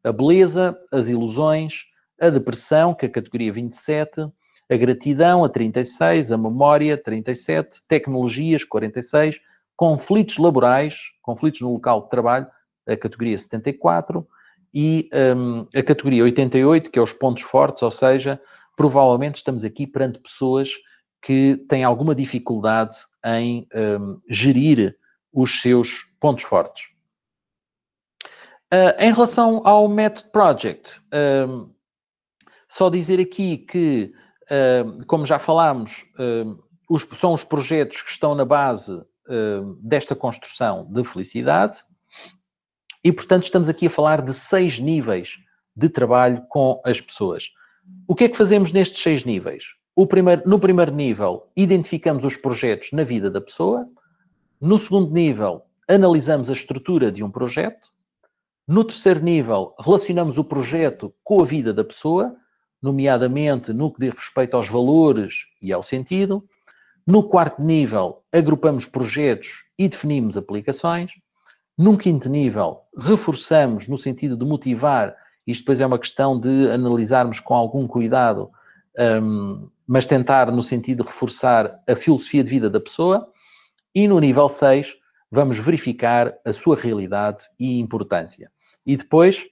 A beleza, as ilusões, a depressão, que é a categoria 27, a gratidão, a 36, a memória, 37, tecnologias, 46, conflitos laborais, conflitos no local de trabalho, a categoria 74, e a categoria 88, que é os pontos fortes, ou seja, provavelmente estamos aqui perante pessoas que têm alguma dificuldade em gerir os seus pontos fortes. Em relação ao Method Project, só dizer aqui que, como já falámos, são os projetos que estão na base desta construção de felicidade e, portanto, estamos aqui a falar de 6 níveis de trabalho com as pessoas. O que é que fazemos nestes 6 níveis? No primeiro nível, identificamos os projetos na vida da pessoa. No segundo nível, analisamos a estrutura de um projeto. No terceiro nível, relacionamos o projeto com a vida da pessoa, nomeadamente no que diz respeito aos valores e ao sentido. No quarto nível, agrupamos projetos e definimos aplicações. Num quinto nível, reforçamos no sentido de motivar. Isto depois é uma questão de analisarmos com algum cuidado, mas tentar no sentido de reforçar a filosofia de vida da pessoa. E no nível 6, vamos verificar a sua realidade e importância. E depois,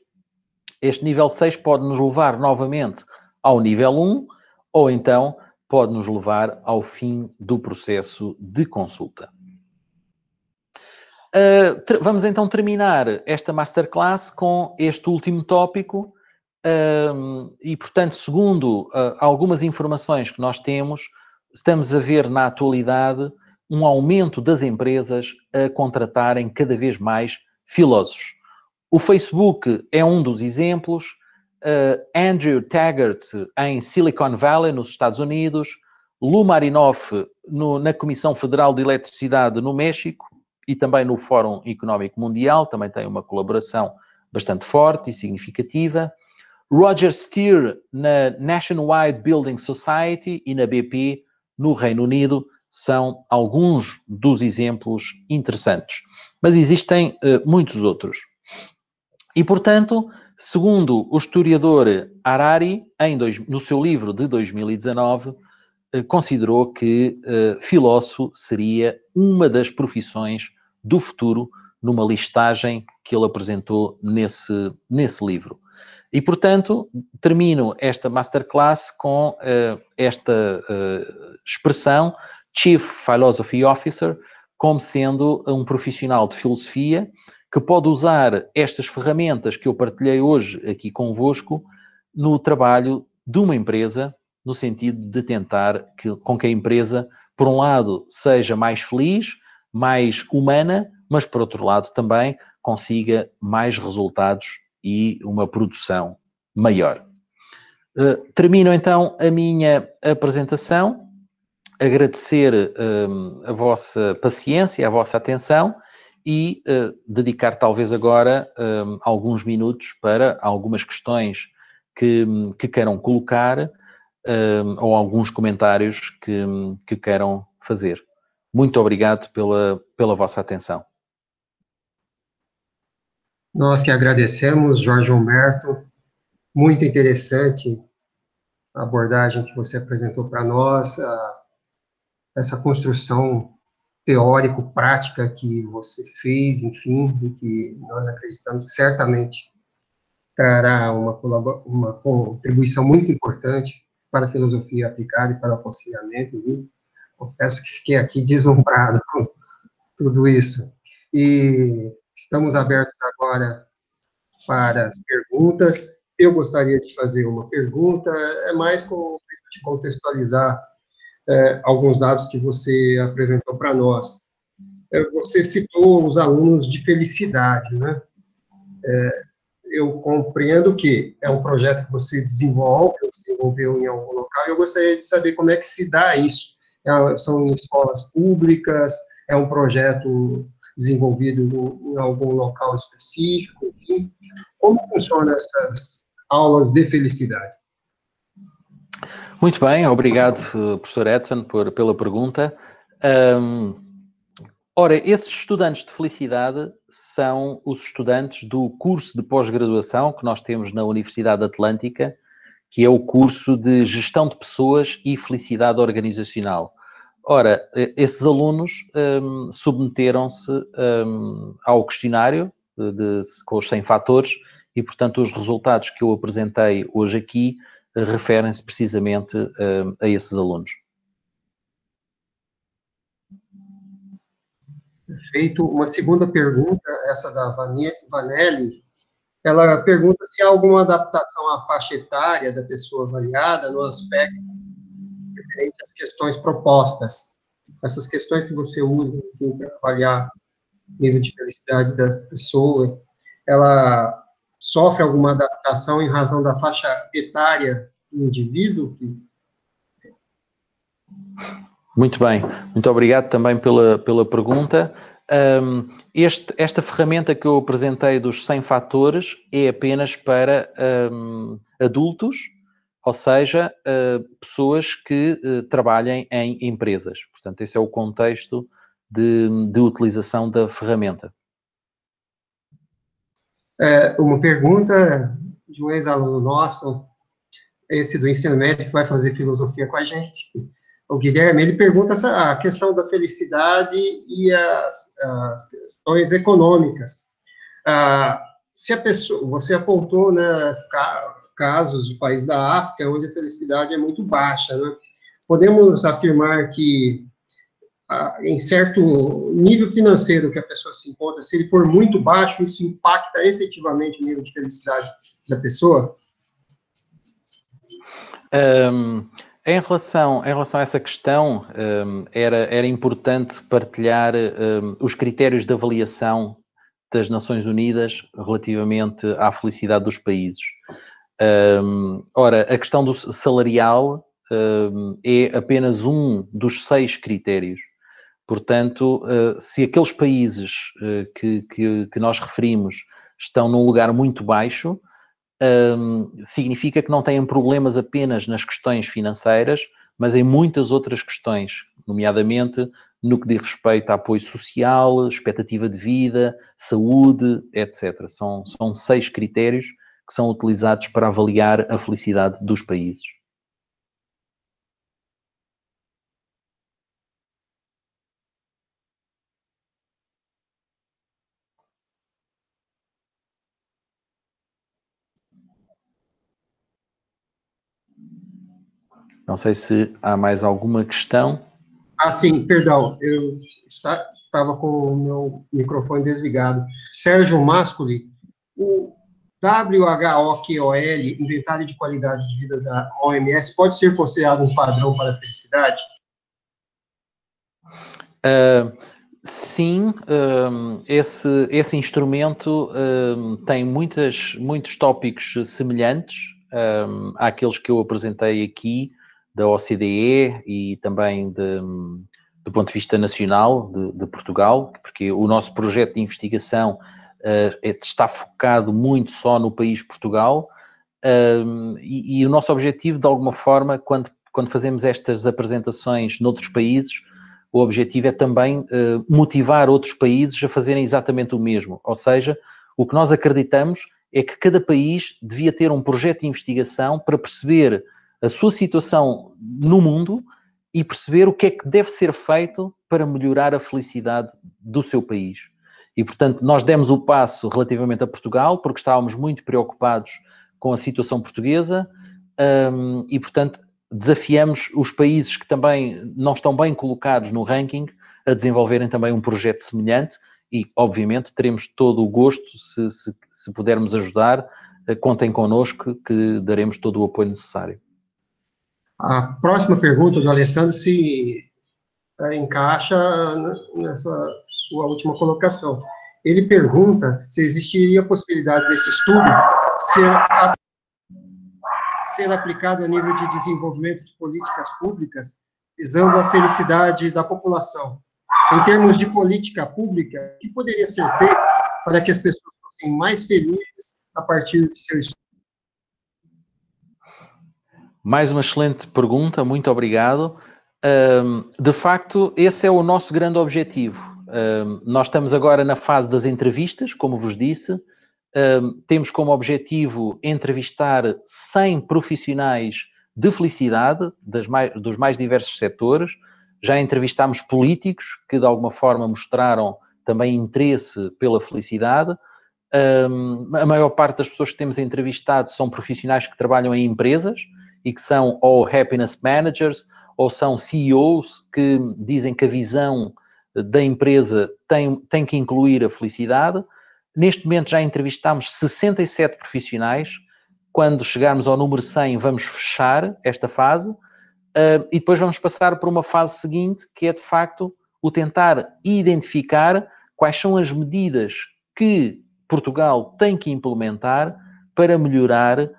este nível 6 pode nos levar novamente ao nível 1, ou então pode nos levar ao fim do processo de consulta. Vamos então terminar esta masterclass com este último tópico. E, portanto, segundo algumas informações que nós temos, estamos a ver na atualidade um aumento das empresas a contratarem cada vez mais filósofos. O Facebook é um dos exemplos. Andrew Taggart em Silicon Valley, nos Estados Unidos. Lou Marinoff na Comissão Federal de Eletricidade no México e também no Fórum Económico Mundial, também tem uma colaboração bastante forte e significativa. Roger Steer na Nationwide Building Society e na BP no Reino Unido são alguns dos exemplos interessantes. Mas existem muitos outros. E, portanto, segundo o historiador Harari, no seu livro de 2019, considerou que filósofo seria uma das profissões do futuro, numa listagem que ele apresentou nesse livro. E, portanto, termino esta masterclass com esta expressão, Chief Philosophy Officer, como sendo um profissional de filosofia que pode usar estas ferramentas que eu partilhei hoje aqui convosco no trabalho de uma empresa, no sentido de tentar com que a empresa, por um lado, seja mais feliz, mais humana, mas, por outro lado, também consiga mais resultados e uma produção maior. Termino, então, a minha apresentação. Agradecer a vossa paciência, a vossa atenção e dedicar talvez agora alguns minutos para algumas questões que queiram colocar ou alguns comentários que queiram fazer. Muito obrigado pela vossa atenção. Nós que agradecemos, Jorge Humberto. Muito interessante a abordagem que você apresentou para nós, essa construção teórico-prática que você fez, enfim, e que nós acreditamos que certamente trará uma contribuição muito importante para a filosofia aplicada e para o aconselhamento. Viu? Confesso que fiquei aqui deslumbrado com tudo isso. E estamos abertos agora para as perguntas. Eu gostaria de fazer uma pergunta, é mais de contextualizar alguns dados que você apresentou para nós. Você citou os alunos de felicidade, né? Eu compreendo que é um projeto que você desenvolveu em algum local, e eu gostaria de saber como é que se dá isso. São em escolas públicas, é um projeto desenvolvido em algum local específico, enfim. Como funcionam essas aulas de felicidade? Muito bem, obrigado, professor Edson, pela pergunta. Ora, esses estudantes de felicidade são os estudantes do curso de pós-graduação que nós temos na Universidade Atlântica, que é o curso de Gestão de Pessoas e Felicidade Organizacional. Ora, esses alunos submeteram-se ao questionário com os 100 fatores e, portanto, os resultados que eu apresentei hoje aqui referem-se precisamente a esses alunos. Perfeito. Uma segunda pergunta, essa da Vanelli, ela pergunta se há alguma adaptação à faixa etária da pessoa avaliada no aspecto referente às questões propostas. Essas questões que você usa para avaliar o nível de felicidade da pessoa, ela sofre alguma adaptação em razão da faixa etária do indivíduo? Muito bem, muito obrigado também pela pergunta. Esta ferramenta que eu apresentei dos 100 fatores é apenas para adultos, ou seja, pessoas que trabalhem em empresas. Portanto, esse é o contexto de utilização da ferramenta. Uma pergunta de um ex-aluno nosso, esse do ensino médio, que vai fazer filosofia com a gente. O Guilherme, ele pergunta a questão da felicidade e as questões econômicas. Se a pessoa, você apontou, né, casos de países da África onde a felicidade é muito baixa, né? Podemos afirmar que em certo nível financeiro que a pessoa se encontra, se ele for muito baixo, isso impacta efetivamente o nível de felicidade da pessoa? Em relação a essa questão, era importante partilhar os critérios de avaliação das Nações Unidas relativamente à felicidade dos países. Ora, a questão do salarial é apenas um dos 6 critérios. Portanto, se aqueles países que nós referimos estão num lugar muito baixo, significa que não têm problemas apenas nas questões financeiras, mas em muitas outras questões, nomeadamente no que diz respeito a apoio social, expectativa de vida, saúde, etc. São 6 critérios que são utilizados para avaliar a felicidade dos países. Não sei se há mais alguma questão. Ah, sim, perdão, eu estava com o meu microfone desligado. Sérgio Mascoli, o WHOQOL, Inventário de Qualidade de Vida da OMS, pode ser considerado um padrão para a felicidade? Sim, esse instrumento tem muitos tópicos semelhantes àqueles que eu apresentei aqui, da OCDE e também do ponto de vista nacional de Portugal, porque o nosso projeto de investigação está focado muito só no país Portugal, e o nosso objetivo, de alguma forma, quando fazemos estas apresentações noutros países, o objetivo é também motivar outros países a fazerem exatamente o mesmo. Ou seja, o que nós acreditamos é que cada país devia ter um projeto de investigação para perceber a sua situação no mundo e perceber o que é que deve ser feito para melhorar a felicidade do seu país. E, portanto, nós demos o passo relativamente a Portugal, porque estávamos muito preocupados com a situação portuguesa, e, portanto, desafiamos os países que também não estão bem colocados no ranking a desenvolverem também um projeto semelhante e, obviamente, teremos todo o gosto, se pudermos ajudar, contem connosco que daremos todo o apoio necessário. A próxima pergunta do Alessandro se encaixa nessa sua última colocação. Ele pergunta se existiria a possibilidade desse estudo ser aplicado a nível de desenvolvimento de políticas públicas visando a felicidade da população. Em termos de política pública, o que poderia ser feito para que as pessoas fossem mais felizes a partir de seu estudo? Mais uma excelente pergunta, muito obrigado. De facto, esse é o nosso grande objetivo. Nós estamos agora na fase das entrevistas, como vos disse. Temos como objetivo entrevistar 100 profissionais de felicidade dos mais diversos setores. Já entrevistámos políticos que, de alguma forma, mostraram também interesse pela felicidade. A maior parte das pessoas que temos entrevistado são profissionais que trabalham em empresas e que são ou happiness managers ou são CEOs que dizem que a visão da empresa tem que incluir a felicidade. Neste momento já entrevistámos 67 profissionais. Quando chegarmos ao número 100 vamos fechar esta fase e depois vamos passar por uma fase seguinte que é de facto o tentar identificar quais são as medidas que Portugal tem que implementar para melhorar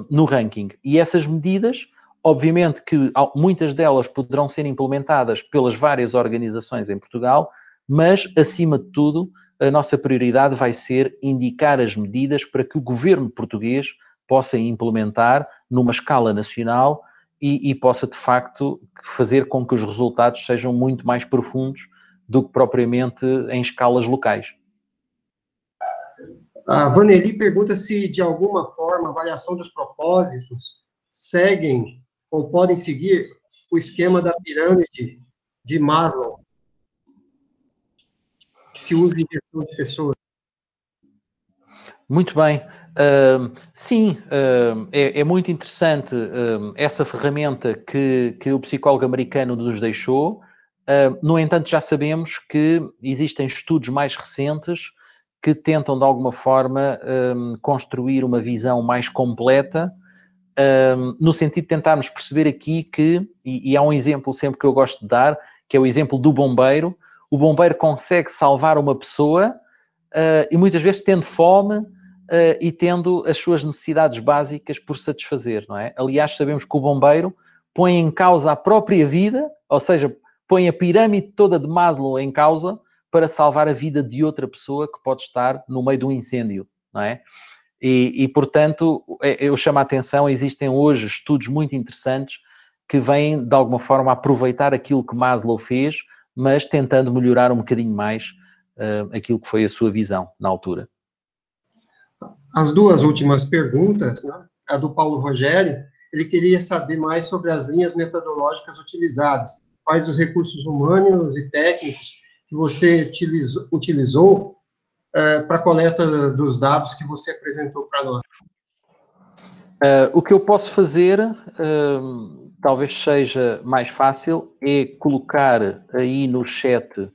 no ranking. E essas medidas, obviamente que muitas delas poderão ser implementadas pelas várias organizações em Portugal, mas, acima de tudo, a nossa prioridade vai ser indicar as medidas para que o governo português possa implementar numa escala nacional e possa, de facto, fazer com que os resultados sejam muito mais profundos do que propriamente em escalas locais. A Vaneli pergunta se, de alguma forma, a avaliação dos propósitos seguem ou podem seguir o esquema da pirâmide de Maslow, que se usa em gestão de pessoas. Muito bem. Sim, é muito interessante essa ferramenta que o psicólogo americano nos deixou. No entanto, já sabemos que existem estudos mais recentes que tentam, de alguma forma, construir uma visão mais completa, no sentido de tentarmos perceber aqui que, e há um exemplo sempre que eu gosto de dar, que é o exemplo do bombeiro. O bombeiro consegue salvar uma pessoa e muitas vezes tendo fome e tendo as suas necessidades básicas por satisfazer, não é? Aliás, sabemos que o bombeiro põe em causa a própria vida, ou seja, põe a pirâmide toda de Maslow em causa para salvar a vida de outra pessoa que pode estar no meio de um incêndio, não é? E portanto, eu chamo a atenção, existem hoje estudos muito interessantes que vêm, de alguma forma, aproveitar aquilo que Maslow fez, mas tentando melhorar um bocadinho mais aquilo que foi a sua visão na altura. As duas últimas perguntas, né? A do Paulo Rogério, ele queria saber mais sobre as linhas metodológicas utilizadas, quais os recursos humanos e técnicos que você utilizou para a coleta dos dados que você apresentou para nós. O que eu posso fazer, talvez seja mais fácil, é colocar aí no chat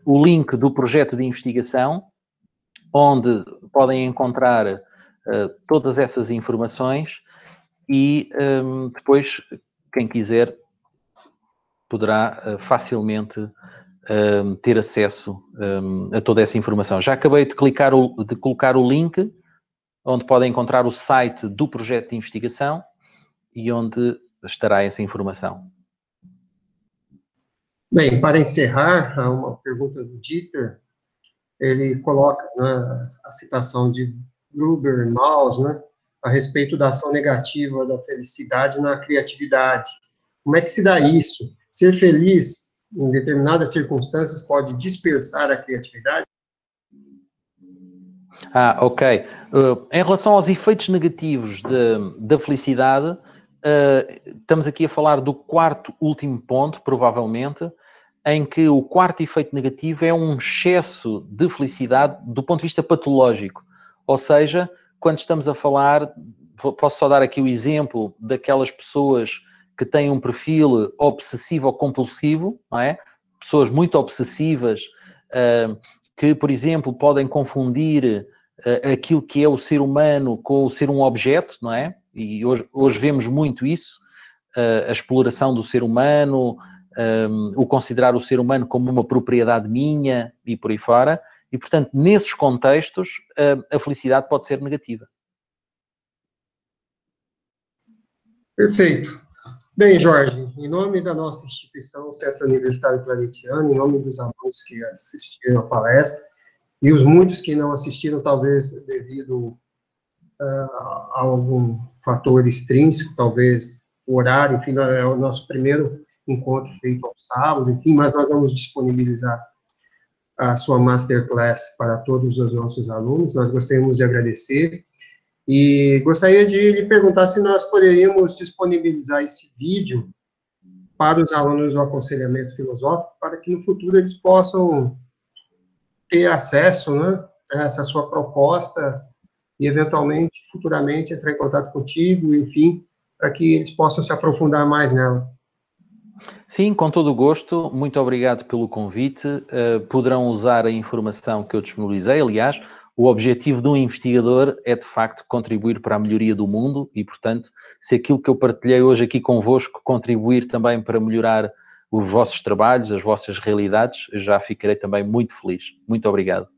o link do projeto de investigação, onde podem encontrar todas essas informações e depois, quem quiser, poderá facilmente ter acesso a toda essa informação. Já acabei de colocar o link, onde podem encontrar o site do projeto de investigação e onde estará essa informação. Bem, para encerrar, há uma pergunta do Dieter. Ele coloca, né, a citação de Gruber e Maus, né, a respeito da ação negativa da felicidade na criatividade. Como é que se dá isso? Ser feliz em determinadas circunstâncias pode dispersar a criatividade? Ok. Em relação aos efeitos negativos da felicidade, estamos aqui a falar do quarto último ponto, provavelmente, em que o quarto efeito negativo é um excesso de felicidade do ponto de vista patológico. Ou seja, quando estamos a falar, posso só dar aqui o exemplo daquelas pessoas que têm um perfil obsessivo ou compulsivo, não é? Pessoas muito obsessivas, que, por exemplo, podem confundir aquilo que é o ser humano com o ser um objeto, não é? E hoje vemos muito isso, a exploração do ser humano, o considerar o ser humano como uma propriedade minha e por aí fora. E, portanto, nesses contextos, a felicidade pode ser negativa. Perfeito. Bem, Jorge, em nome da nossa instituição, Centro Universitário Claretiano, em nome dos alunos que assistiram a palestra, e os muitos que não assistiram, talvez devido a algum fator extrínseco, talvez o horário, enfim, é o nosso primeiro encontro feito ao sábado, enfim, mas nós vamos disponibilizar a sua masterclass para todos os nossos alunos. Nós gostaríamos de agradecer e gostaria de lhe perguntar se nós poderíamos disponibilizar esse vídeo para os alunos do aconselhamento filosófico, para que no futuro eles possam ter acesso, né, a essa sua proposta e, eventualmente, futuramente, entrar em contato contigo, enfim, para que eles possam se aprofundar mais nela. Sim, com todo o gosto. Muito obrigado pelo convite. Poderão usar a informação que eu disponibilizei. Aliás, o objetivo de um investigador é, de facto, contribuir para a melhoria do mundo e, portanto, se aquilo que eu partilhei hoje aqui convosco contribuir também para melhorar os vossos trabalhos, as vossas realidades, já ficarei também muito feliz. Muito obrigado.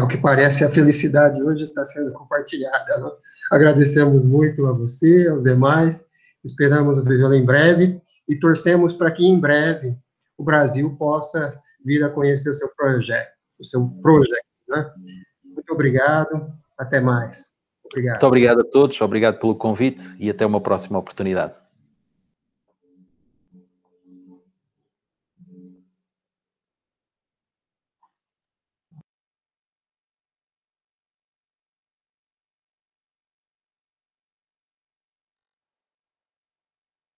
Ao que parece, a felicidade hoje está sendo compartilhada. Né? Agradecemos muito a você, aos demais, esperamos vê-lo em breve e torcemos para que em breve o Brasil possa vir a conhecer o seu projeto, né? Muito obrigado, até mais. Obrigado. Muito obrigado a todos, obrigado pelo convite e até uma próxima oportunidade.